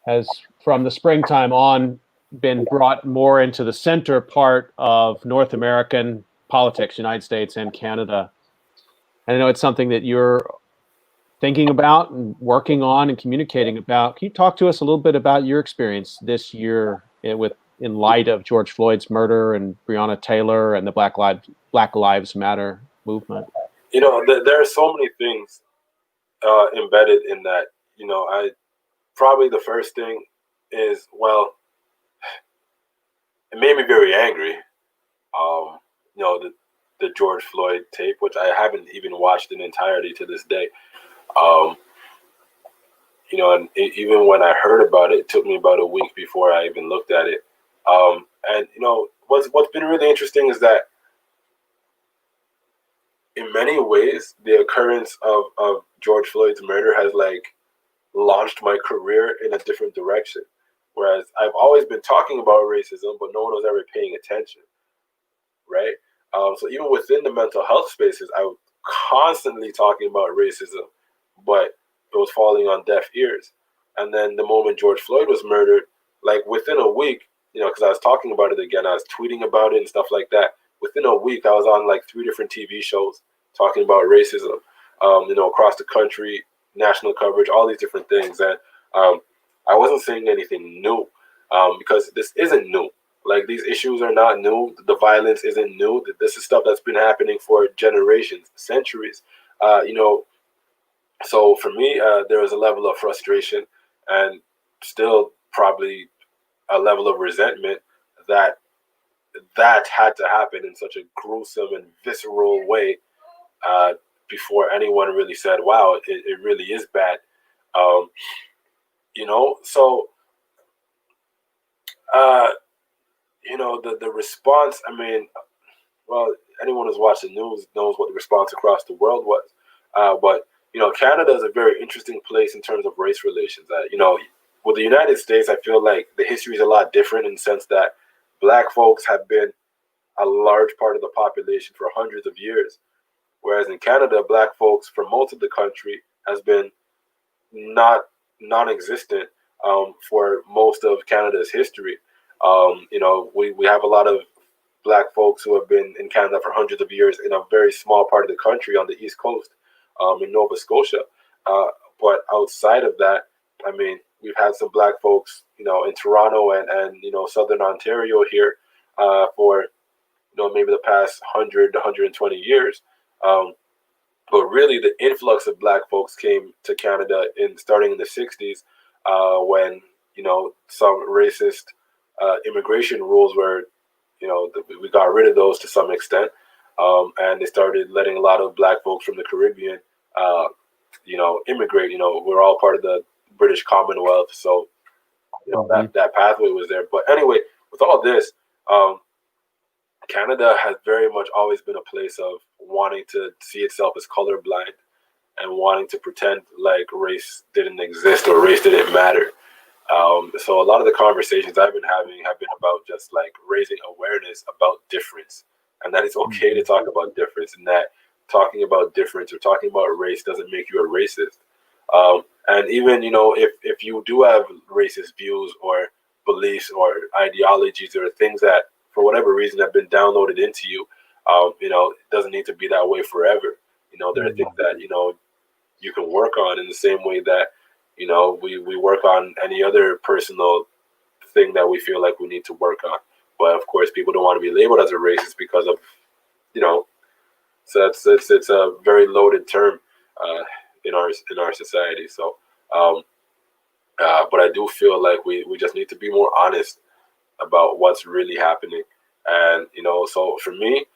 has, from the springtime on, been brought more into the center part of North American politics, United States and Canada. And I know it's something that you're thinking about and working on and communicating about. Can you talk to us a little bit about your experience this year in light of George Floyd's murder and Breonna Taylor and the Black Lives Matter movement? There are so many things embedded in that. Probably the first thing is, well, it made me very angry. The George Floyd tape, which I haven't even watched in entirety to this day. And even when I heard about it, it took me about a week before I even looked at it. What's been really interesting is that in many ways, the occurrence of George Floyd's murder has launched my career in a different direction. Whereas I've always been talking about racism, but no one was ever paying attention, right? So even within the mental health spaces, I was constantly talking about racism, but it was falling on deaf ears. And then the moment George Floyd was murdered, within a week, because I was talking about it again, I was tweeting about it and stuff like that. Within a week, I was on 3 different TV shows talking about racism, across the country, national coverage, all these different things. And I wasn't saying anything new, because this isn't new. These issues are not new. The violence isn't new. This is stuff that's been happening for generations, centuries. So for me, there was a level of frustration and still probably a level of resentment that had to happen in such a gruesome and visceral way before anyone really said, wow, it really is bad. So the response, well, anyone who's watched the news knows what the response across the world was. But Canada is a very interesting place in terms of race relations. With the United States, I feel like the history is a lot different in the sense that Black folks have been a large part of the population for hundreds of years. Whereas in Canada, Black folks for most of the country has been non-existent for most of Canada's history. We have a lot of Black folks who have been in Canada for hundreds of years in a very small part of the country on the East Coast, in Nova Scotia. But outside of that, we've had some Black folks, in Toronto and Southern Ontario here for, maybe the past 100 to 120 years. But really, the influx of Black folks came to Canada starting in the 60s when, some racist immigration rules were, we got rid of those to some extent. And they started letting a lot of Black folks from the Caribbean, immigrate. We're all part of the British Commonwealth. So, that pathway was there. But anyway, with all this, Canada has very much always been a place of wanting to see itself as colorblind and wanting to pretend like race didn't exist or race didn't matter. So a lot of the conversations I've been having have been about just raising awareness about difference, and that it's okay to talk about difference, and that talking about difference or talking about race doesn't make you a racist. And even, if you do have racist views or beliefs or ideologies or things that for whatever reason have been downloaded into you, it doesn't need to be that way forever. There are things that, you can work on in the same way that, we work on any other personal thing that we feel like we need to work on. But of course, people don't want to be labeled as a racist because of, so it's a very loaded term in our society. So, but I do feel like we just need to be more honest about what's really happening. And so for me,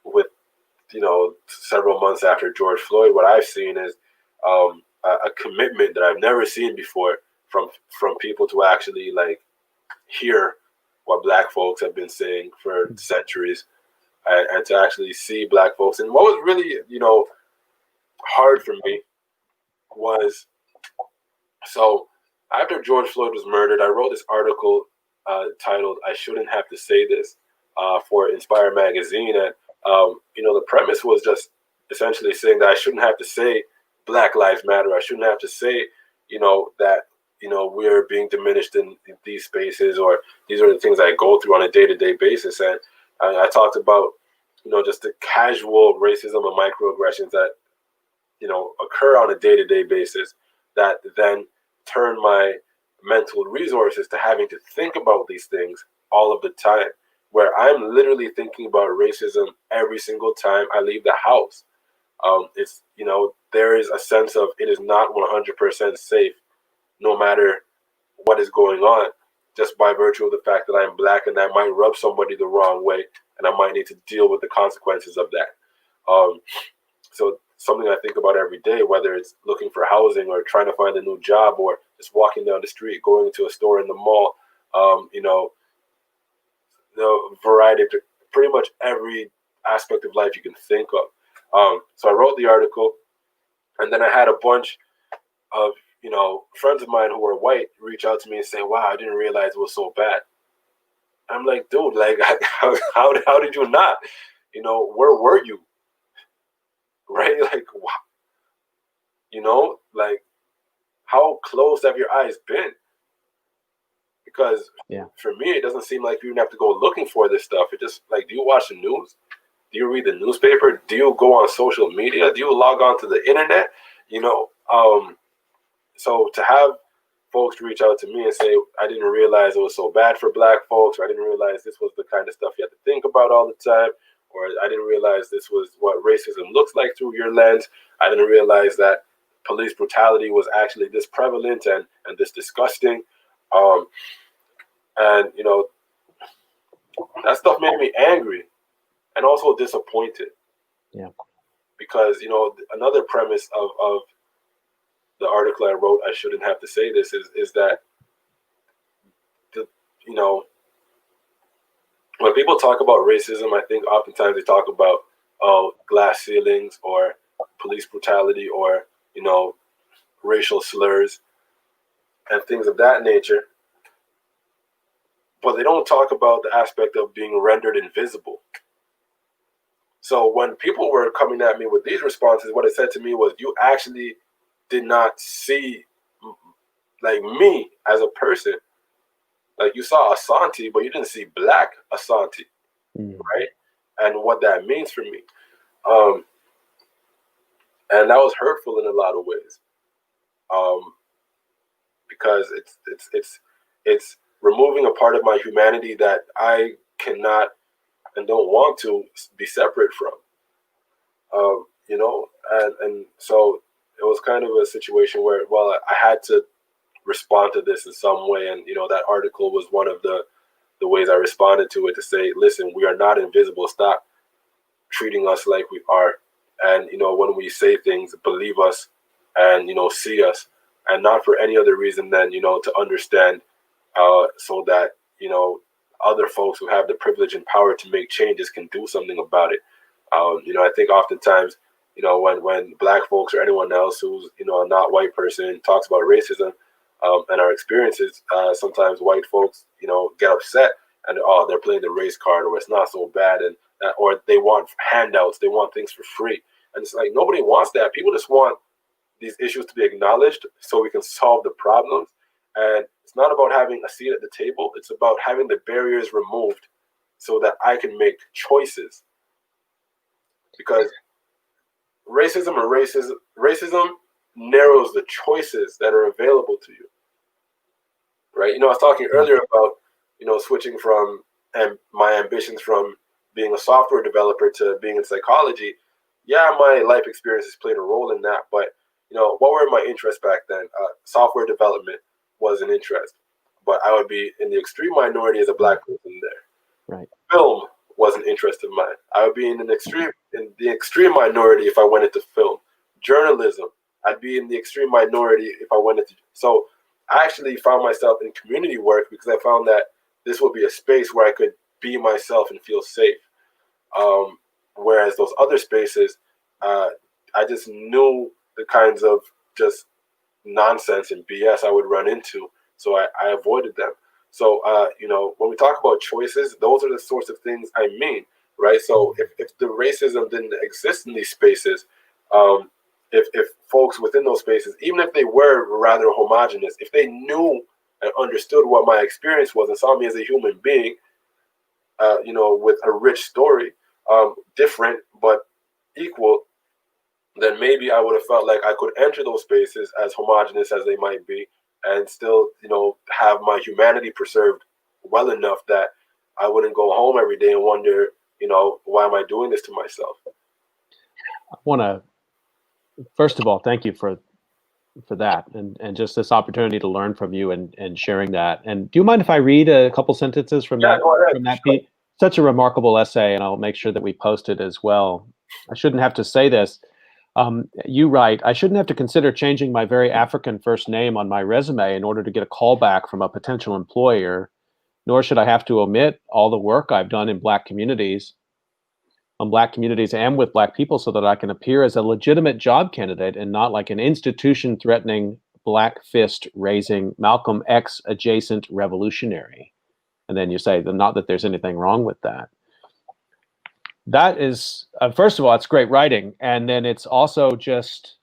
with several months after George Floyd, what I've seen is a commitment that I've never seen before from people to actually like hear what Black folks have been saying for centuries, and to actually see Black folks. And what was really hard for me was, so after George Floyd was murdered, I wrote this article titled "I Shouldn't Have to Say This" for Inspire magazine, and the premise was just essentially saying that I shouldn't have to say Black Lives Matter. I shouldn't have to say, that we're being diminished in these spaces, or these are the things I go through on a day-to-day basis. And I talked about just the casual racism and microaggressions that occur on a day-to-day basis, that then turn my mental resources to having to think about these things all of the time, where I'm literally thinking about racism every single time I leave the house. It's there is a sense of it is not 100% safe, no matter what is going on, just by virtue of the fact that I'm Black, and that might rub somebody the wrong way, and I might need to deal with the consequences of that. So something I think about every day, whether it's looking for housing or trying to find a new job, or just walking down the street, going to a store in the mall, the variety of pretty much every aspect of life you can think of. So I wrote the article, and then I had a bunch of friends of mine who were white reach out to me and say, "Wow, I didn't realize it was so bad." I'm like, dude, like how did you not? Where were you? Right? Like, wow. Like, how close have your eyes been? Because for me, it doesn't seem like you even have to go looking for this stuff. It just like, do you watch the news? Do you read the newspaper? Do you go on social media? Do you log on to the internet? So to have folks reach out to me and say, I didn't realize it was so bad for Black folks, or I didn't realize this was the kind of stuff you have to think about all the time, or I didn't realize this was what racism looks like through your lens. I didn't realize that police brutality was actually this prevalent and this disgusting. And that stuff made me angry and also disappointed. Yeah. Because another premise of the article I wrote, I shouldn't have to say this, is that when people talk about racism, I think oftentimes they talk about glass ceilings or police brutality or racial slurs and things of that nature, but they don't talk about the aspect of being rendered invisible. So when people were coming at me with these responses, what it said to me was, you actually did not see like me as a person. Like, you saw Asante, but you didn't see Black Asante, right? And what that means for me. And that was hurtful in a lot of ways. Because it's removing a part of my humanity that I cannot and don't want to be separate from. And so it was kind of a situation where, well, I had to respond to this in some way. And, that article was one of the ways I responded to it, to say, listen, we are not invisible. Stop treating us like we are. And, when we say things, believe us and, see us, and not for any other reason than, to understand so that, other folks who have the privilege and power to make changes can do something about it. I think oftentimes, when Black folks or anyone else who's, a not white person talks about racism and our experiences, sometimes white folks, get upset and, they're playing the race card, or it's not so bad, and or they want handouts, they want things for free. And it's like, nobody wants that. People just want these issues to be acknowledged so we can solve the problems. And it's not about having a seat at the table. It's about having the barriers removed so that I can make choices. Because racism narrows the choices that are available to you. Right? I was talking earlier about, switching from my ambitions from being a software developer to being in psychology. Yeah, my life experiences played a role in that, but what were my interests back then? Software development was an interest, but I would be in the extreme minority as a black person there. Right. Film was an interest of mine. I would be in the extreme minority if I went into film. Journalism, I'd be in the extreme minority if I went into. So I actually found myself in community work because I found that this would be a space where I could be myself and feel safe. Whereas those other spaces, I just knew the kinds of just nonsense and BS I would run into, so I avoided them. So, when we talk about choices, those are the sorts of things I mean, right? So if the racism didn't exist in these spaces, if folks within those spaces, even if they were rather homogenous, if they knew and understood what my experience was and saw me as a human being, with a rich story, different but equal, then maybe I would have felt like I could enter those spaces, as homogenous as they might be, and still, have my humanity preserved well enough that I wouldn't go home every day and wonder, why am I doing this to myself? I want to, first of all, thank you for that and just this opportunity to learn from you and sharing that. And do you mind if I read a couple sentences from Yeah, go ahead. from that piece? Such a remarkable essay, and I'll make sure that we post it as well. I shouldn't have to say this. You write, I shouldn't have to consider changing my very African first name on my resume in order to get a callback from a potential employer, nor should I have to omit all the work I've done in Black communities and with Black people so that I can appear as a legitimate job candidate and not like an institution threatening, Black fist raising Malcolm X adjacent revolutionary. And then you say, not that there's anything wrong with that. That is, first of all, it's great writing. And then it's also just,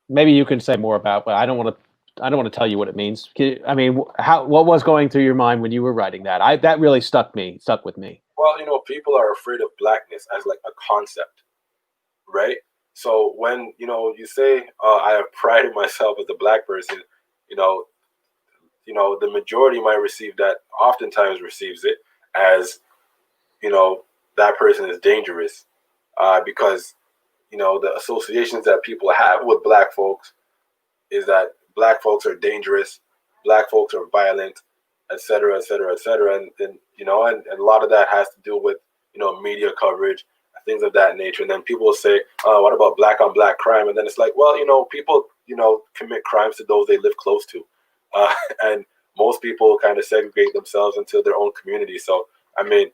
maybe you can say more about, but I don't want to tell you what it means. I mean, what was going through your mind when you were writing that? That really stuck with me. Well, people are afraid of Blackness as like a concept, right? So when, you say, I have pride in myself as a Black person, the majority might receive that, oftentimes receives it as, that person is dangerous, because, the associations that people have with Black folks is that Black folks are dangerous, Black folks are violent, et cetera, et cetera, et cetera. And a lot of that has to do with, media coverage, things of that nature. And then people will say, what about Black on Black crime? And then it's like, well, people, commit crimes to those they live close to. And most people kind of segregate themselves into their own community. So, I mean,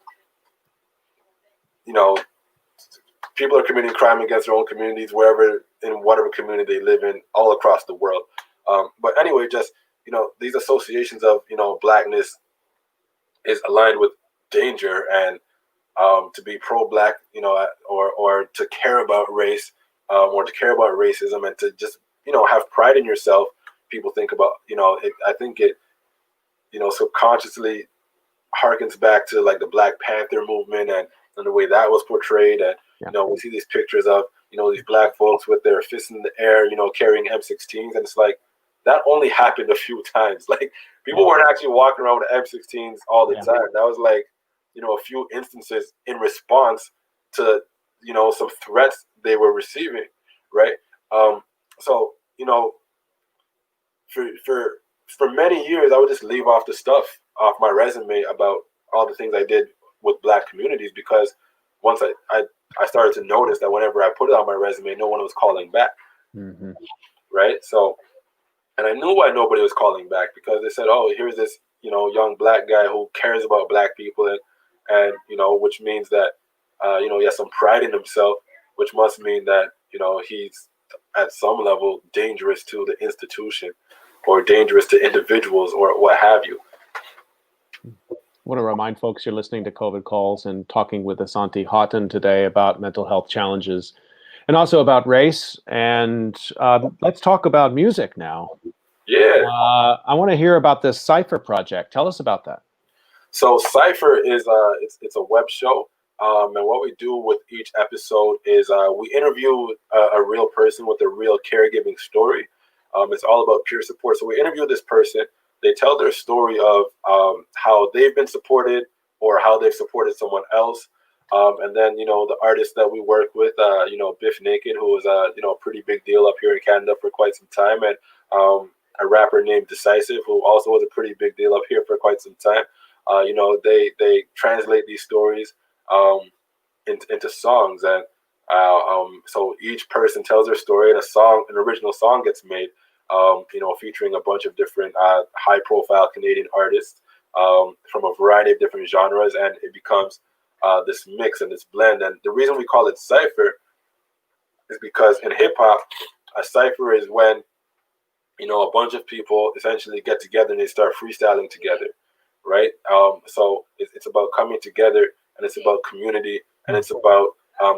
people are committing crime against their own communities, in whatever community they live in, all across the world. But anyway, just, these associations of, Blackness is aligned with danger, and to be pro-Black, or to care about race, or to care about racism, and to just, have pride in yourself. People think about, I think it, subconsciously harkens back to like the Black Panther movement and the way that was portrayed. And, we see these pictures of, these Black folks with their fists in the air, carrying M16s. And it's like, that only happened a few times. Like, people weren't actually walking around with M16s all the time. That was like, a few instances in response to, some threats they were receiving. Right. So, for many years, I would just leave off the stuff off my resume about all the things I did with Black communities, because once I started to notice that whenever I put it on my resume, no one was calling back. Mm-hmm. Right. So, and I knew why nobody was calling back, because they said, oh, here's this, young Black guy who cares about Black people. And which means that, he has some pride in himself, which must mean that, he's at some level dangerous to the institution or dangerous to individuals or what have you. I want to remind folks you're listening to COVID Calls and talking with Asante Houghton today about mental health challenges and also about race. And let's talk about music now. Yeah. I want to hear about this Cypher project. Tell us about that. So Cypher is it's a web show. And what we do with each episode is we interview a real person with a real caregiving story. It's all about peer support. So we interview this person. They tell their story of how they've been supported or how they've supported someone else. And then, the artists that we work with, Biff Naked, who was a pretty big deal up here in Canada for quite some time, and a rapper named Decisive, who also was a pretty big deal up here for quite some time. They translate these stories into songs, and so each person tells their story, and an original song gets made, featuring a bunch of different high-profile Canadian artists from a variety of different genres, and it becomes this mix and this blend. And the reason we call it cipher is because in hip hop, a cipher is when a bunch of people essentially get together and they start freestyling together, right? So it's about coming together, and it's about community, and it's about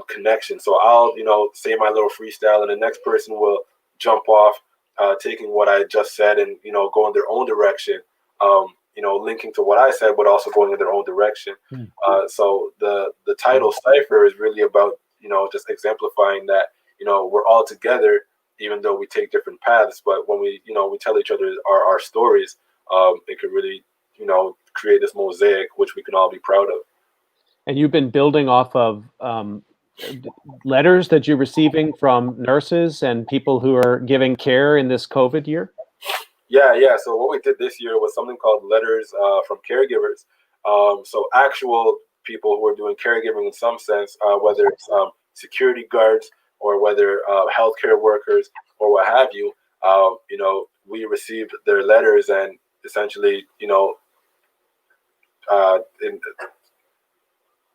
connection. So I'll say my little freestyle, and the next person will jump off, taking what I just said and go in their own direction. Linking to what I said, but also going in their own direction. So the title Cipher is really about just exemplifying that we're all together, even though we take different paths. But when we tell each other our stories, it could really create this mosaic which we can all be proud of. And you've been building off of letters that you're receiving from nurses and people who are giving care in this COVID year? Yeah. So what we did this year was something called Letters from Caregivers. So actual people who are doing caregiving in some sense, whether it's security guards or whether healthcare workers or what have you, we received their letters and essentially,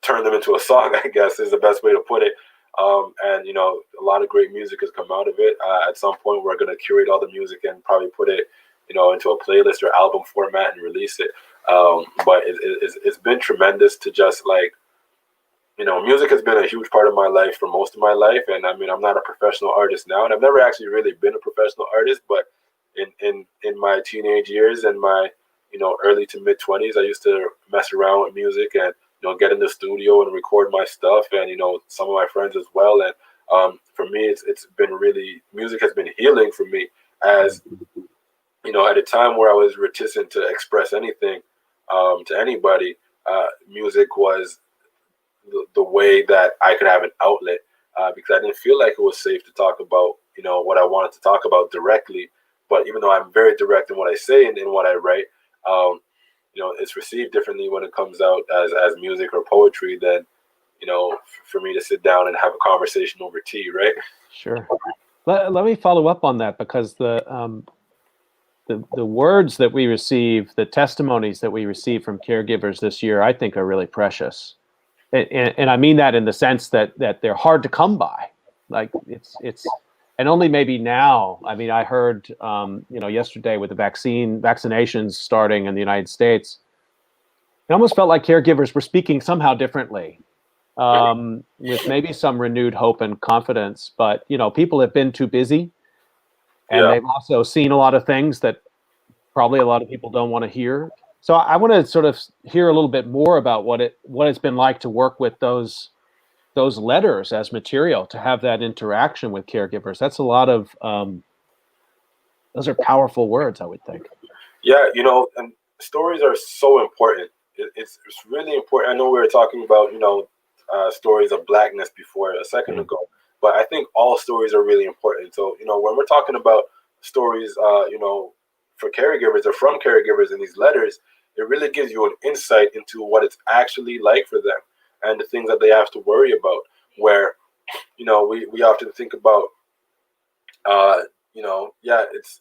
turn them into a song, I guess is the best way to put it. And a lot of great music has come out of it. At some point, we're going to curate all the music and probably put it, into a playlist or album format and release it. But it's been tremendous to just music has been a huge part of my life for most of my life. And I mean, I'm not a professional artist now, and I've never actually really been a professional artist. But in my teenage years and my early to mid 20s, I used to mess around with music and get in the studio and record my stuff, and some of my friends as well. And for me, it's been really, music has been healing for me, as at a time where I was reticent to express anything to anybody. Music was the way that I could have an outlet, because I didn't feel like it was safe to talk about what I wanted to talk about directly. But even though I'm very direct in what I say and in what I write, it's received differently when it comes out as music or poetry than, for me to sit down and have a conversation over tea, right? Sure. Let me follow up on that, because the words that we receive, the testimonies that we receive from caregivers this year, I think are really precious. And I mean that in the sense that they're hard to come by. Like it's and only maybe now. I mean, I heard yesterday with the vaccinations starting in the United States, it almost felt like caregivers were speaking somehow differently, with maybe some renewed hope and confidence. But people have been too busy, and they've also seen a lot of things that probably a lot of people don't want to hear. So I want to sort of hear a little bit more about what it's been like to work with those letters as material, to have that interaction with caregivers. That's a lot of those are powerful words, I would think. Yeah, and stories are so important. It's really important. I know we were talking about stories of Blackness before a second ago, but I think all stories are really important. So when we're talking about stories, for caregivers or from caregivers in these letters, it really gives you an insight into what it's actually like for them and the things that they have to worry about. Where we often think about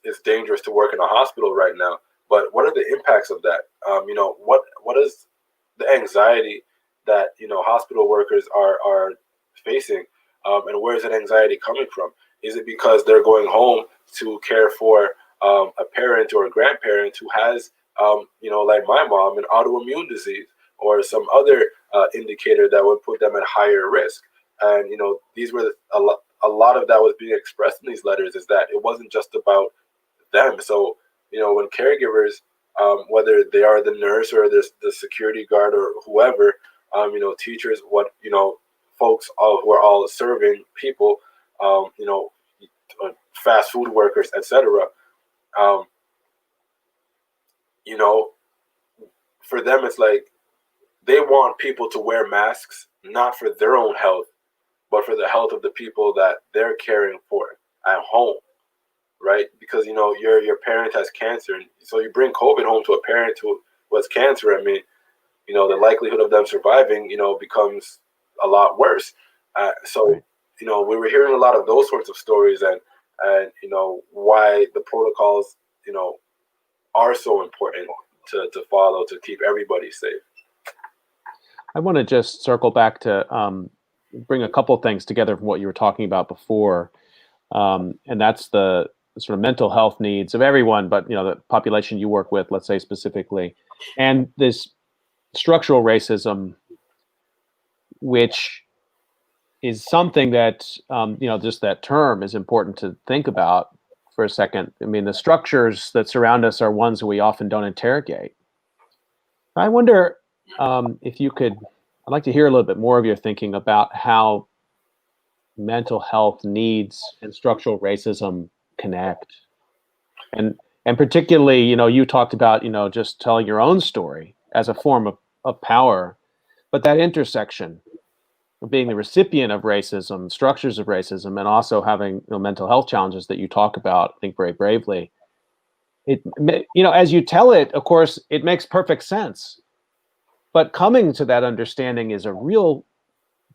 it's dangerous to work in a hospital right now, but what are the impacts of that? What is the anxiety that hospital workers are facing, and where is that anxiety coming from? Is it because they're going home to care for a parent or a grandparent who has like my mom, an autoimmune disease or some other indicator that would put them at higher risk? And these were a lot of that was being expressed in these letters, is that it wasn't just about them. So when caregivers, whether they are the nurse or the security guard or whoever, teachers, folks who are all serving people, fast food workers, etc. For them, it's like they want people to wear masks not for their own health, but for the health of the people that they're caring for at home, right? Because your parent has cancer, and so you bring COVID home to a parent who has cancer. I mean, the likelihood of them surviving, becomes a lot worse. So, Right. we were hearing a lot of those sorts of stories, and why the protocols, are so important to follow to keep everybody safe. I want to just circle back to bring a couple things together from what you were talking about before, and that's the sort of mental health needs of everyone, but the population you work with, let's say specifically, and this structural racism, which is something that just that term is important to think about for a second. I mean, the structures that surround us are ones that we often don't interrogate. I wonder if you could. I'd like to hear a little bit more of your thinking about how mental health needs and structural racism connect, and particularly, you talked about just telling your own story as a form of power, but that intersection of being the recipient of racism, structures of racism, and also having mental health challenges that you talk about, I think very bravely. As you tell it, of course, it makes perfect sense. But coming to that understanding is a real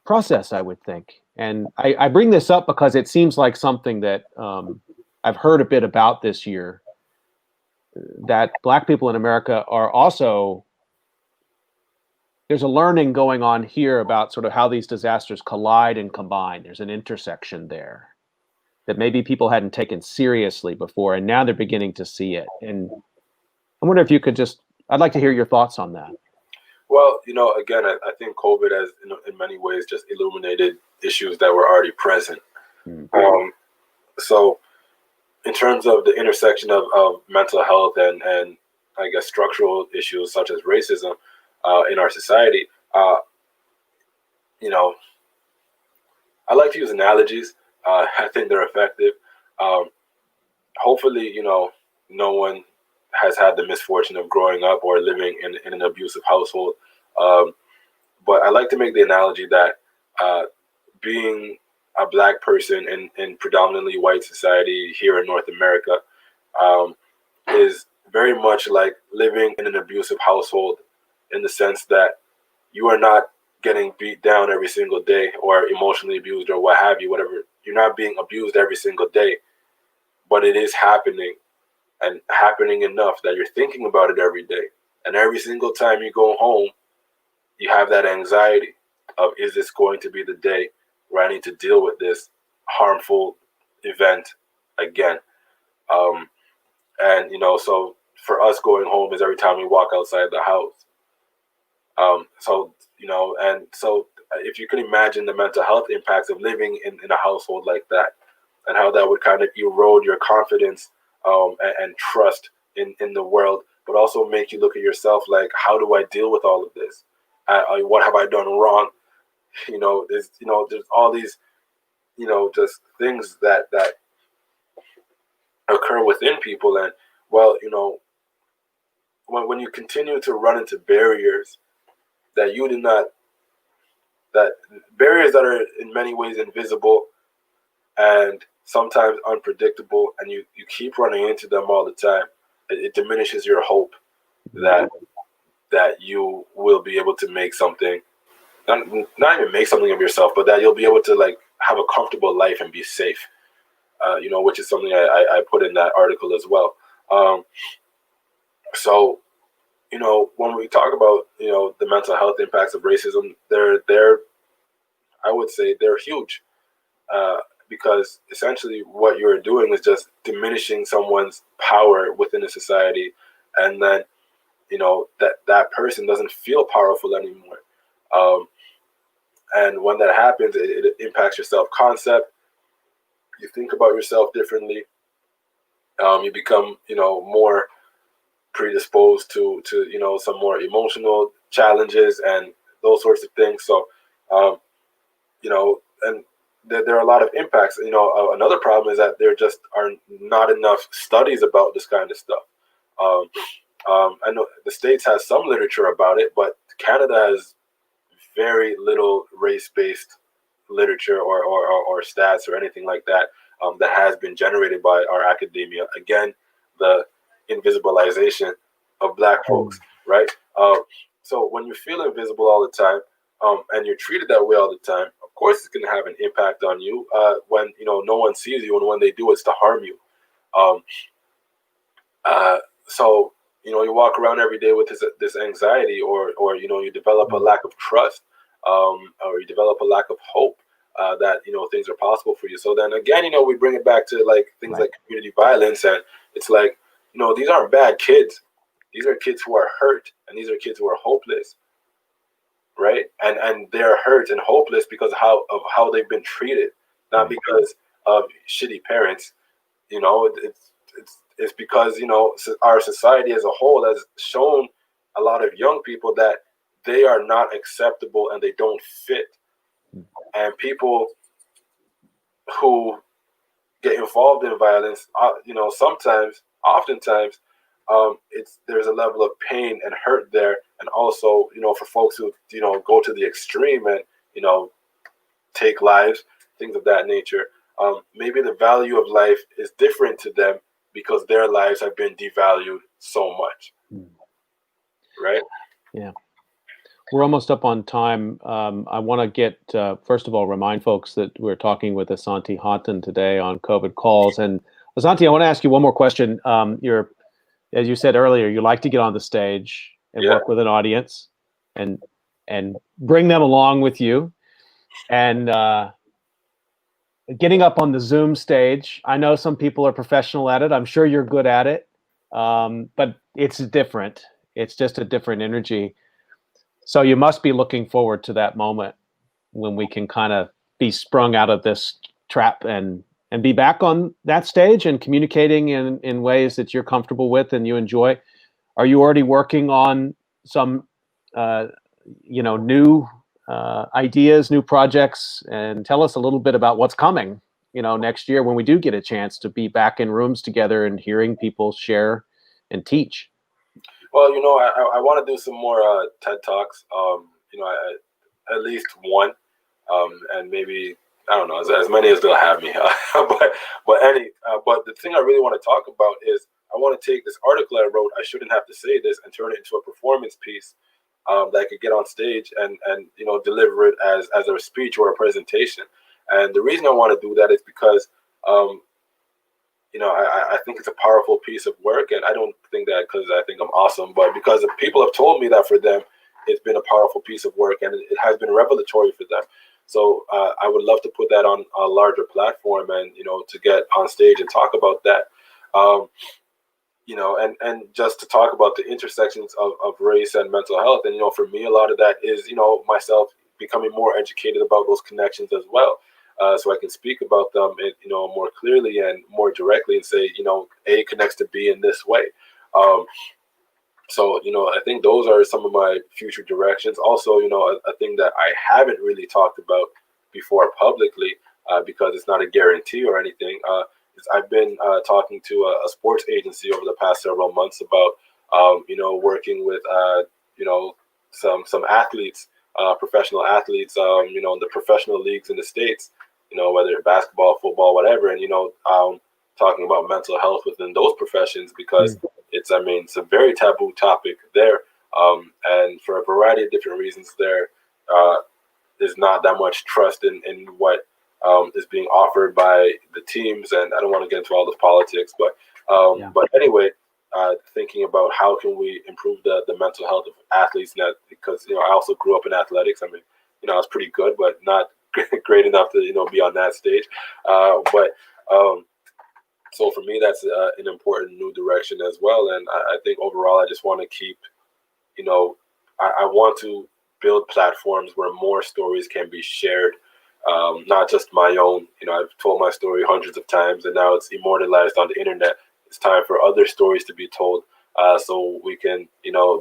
process, I would think. And I bring this up because it seems like something that I've heard a bit about this year, that Black people in America are also, there's a learning going on here about sort of how these disasters collide and combine. There's an intersection there that maybe people hadn't taken seriously before, and now they're beginning to see it. And I wonder if you could I'd like to hear your thoughts on that. Well, again, I think COVID has, in many ways, just illuminated issues that were already present. Mm. So, in terms of the intersection of mental health and I guess structural issues such as racism in our society, I like to use analogies. I think they're effective. Hopefully, no one has had the misfortune of growing up or living in an abusive household. But I like to make the analogy that being a Black person in predominantly white society here in North America is very much like living in an abusive household, in the sense that you are not getting beat down every single day or emotionally abused or what have you, whatever. You're not being abused every single day, but it is happening, and happening enough that you're thinking about it every day. And every single time you go home, you have that anxiety of, is this going to be the day where I need to deal with this harmful event again? And so for us, going home is every time we walk outside the house. And so if you can imagine the mental health impacts of living in a household like that, and how that would kind of erode your confidence and trust in the world, but also make you look at yourself like, how do I deal with all of this? What have I done wrong? There's all these, just things that occur within people. And well, when you continue to run into barriers that you did not, that barriers that are in many ways invisible and sometimes unpredictable, and you keep running into them all the time, it diminishes your hope that you will be able to make something, not even make something of yourself, but that you'll be able to like have a comfortable life and be safe. Which is something I put in that article as well. So when we talk about the mental health impacts of racism, they're I would say they're huge, because essentially what you're doing is just diminishing someone's power within a society, and then that person doesn't feel powerful anymore. And when that happens, it impacts your self-concept. You think about yourself differently. You become more predisposed to some more emotional challenges and those sorts of things. So and there are a lot of impacts. Another problem is that there just are not enough studies about this kind of stuff. I know the States has some literature about it, but Canada has very little race-based literature or stats or anything like that that has been generated by our academia. Again, the invisibilization of Black folks, right? So when you feel invisible all the time, and you're treated that way all the time, of course it's going to have an impact on you when no one sees you, and when they do, it's to harm you. So you walk around every day with this anxiety, or you develop a lack of trust, or you develop a lack of hope that things are possible for you. So then again, we bring it back to like things like community violence, and it's like these aren't bad kids. These are kids who are hurt, and these are kids who are hopeless, right? And they're hurt and hopeless because of how they've been treated, not because of shitty parents. It's because our society as a whole has shown a lot of young people that they are not acceptable and they don't fit. And people who get involved in violence, oftentimes, there's a level of pain and hurt there, and also for folks who go to the extreme and take lives, things of that nature. Maybe the value of life is different to them because their lives have been devalued so much, right? Yeah. We're almost up on time. I want to get, first of all, remind folks that we're talking with Asante Houghton today on COVID calls. And Asante, I want to ask you one more question. As you said earlier, you like to get on the stage and work with an audience and bring them along with you. And getting up on the Zoom stage, I know some people are professional at it. I'm sure you're good at it, but it's different. It's just a different energy. So you must be looking forward to that moment when we can kind of be sprung out of this trap and be back on that stage and communicating in ways that you're comfortable with and you enjoy. Are you already working on some, new ideas, new projects? And tell us a little bit about what's coming, next year when we do get a chance to be back in rooms together and hearing people share and teach. Well, I want to do some more TED Talks, at least one, and maybe, I don't know, as many as they'll have me. But the thing I really want to talk about is I want to take this article I wrote, I Shouldn't Have to Say This, and turn it into a performance piece that I could get on stage and deliver it as a speech or a presentation. And the reason I want to do that is because I think it's a powerful piece of work, and I don't think that because I think I'm awesome, but because people have told me that for them, it's been a powerful piece of work, and it has been revelatory for them. So I would love to put that on a larger platform, and to get on stage and talk about that, and just to talk about the intersections of race and mental health. And for me, a lot of that is myself becoming more educated about those connections as well. So I can speak about them, more clearly and more directly, and say, A connects to B in this way. So I think those are some of my future directions. Also, a thing that I haven't really talked about before publicly, because it's not a guarantee or anything, is I've been talking to a sports agency over the past several months about, working with, some athletes, professional athletes, in the professional leagues in the States, whether basketball, football, whatever, and talking about mental health within those professions, because it's a very taboo topic there, and for a variety of different reasons, there is not that much trust in what is being offered by the teams, and I don't want to get into all this politics, but anyway, thinking about how can we improve the mental health of athletes, because I also grew up in athletics. I was pretty good, but not great enough to be on that stage. So for me, that's an important new direction as well. And I think overall, I just want to keep, I want to build platforms where more stories can be shared, not just my own. I've told my story hundreds of times, and now it's immortalized on the internet. It's time for other stories to be told, so we can,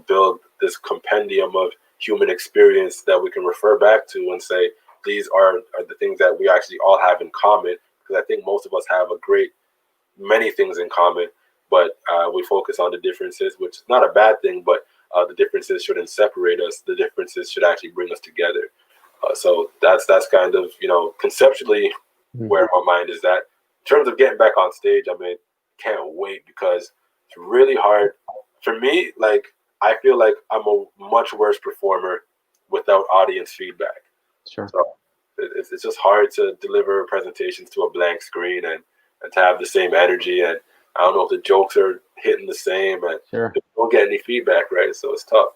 build this compendium of human experience that we can refer back to and say, these are the things that we actually all have in common. Because I think most of us have many things in common, but we focus on the differences, which is not a bad thing. But The differences shouldn't separate us. The differences should actually bring us together. So that's kind of, conceptually where my mind is at. In terms of getting back on stage, I mean, can't wait, because it's really hard for me. Like, I feel like I'm a much worse performer without audience feedback. Sure. So it's just hard to deliver presentations to a blank screen and to have the same energy. And I don't know if the jokes are hitting the same, and Sure. don't get any feedback, right? So it's tough.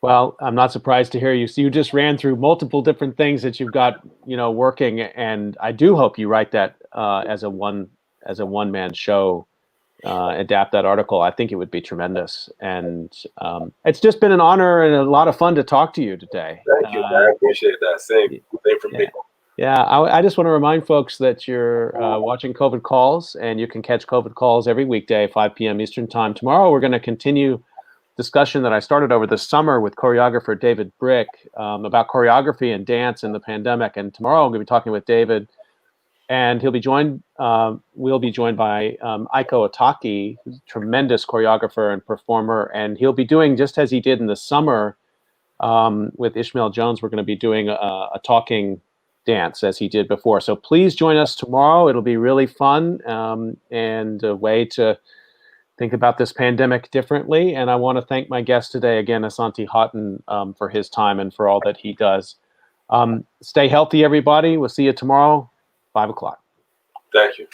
Well, I'm not surprised to hear you. So you just ran through multiple different things that you've got, working, and I do hope you write that as a one-man show. Adapt that article. I think it would be tremendous, and it's just been an honor and a lot of fun to talk to you today. Thank you, man. I appreciate that. Same from me. Yeah, I just want to remind folks that you're watching COVID Calls, and you can catch COVID Calls every weekday, 5 p.m. Eastern Time. Tomorrow, we're going to continue discussion that I started over the summer with choreographer David Brick about choreography and dance in the pandemic. And tomorrow, I'm going to be talking with David, and we'll be joined by Aiko Otaki, who's a tremendous choreographer and performer, and he'll be doing, just as he did in the summer with Ishmael Jones, we're going to be doing a talking dance as he did before. So please join us tomorrow. It'll be really fun and a way to think about this pandemic differently. And I want to thank my guest today again, Asante Houghton, for his time and for all that he does. Stay healthy, everybody. We'll see you tomorrow, 5 o'clock. Thank you.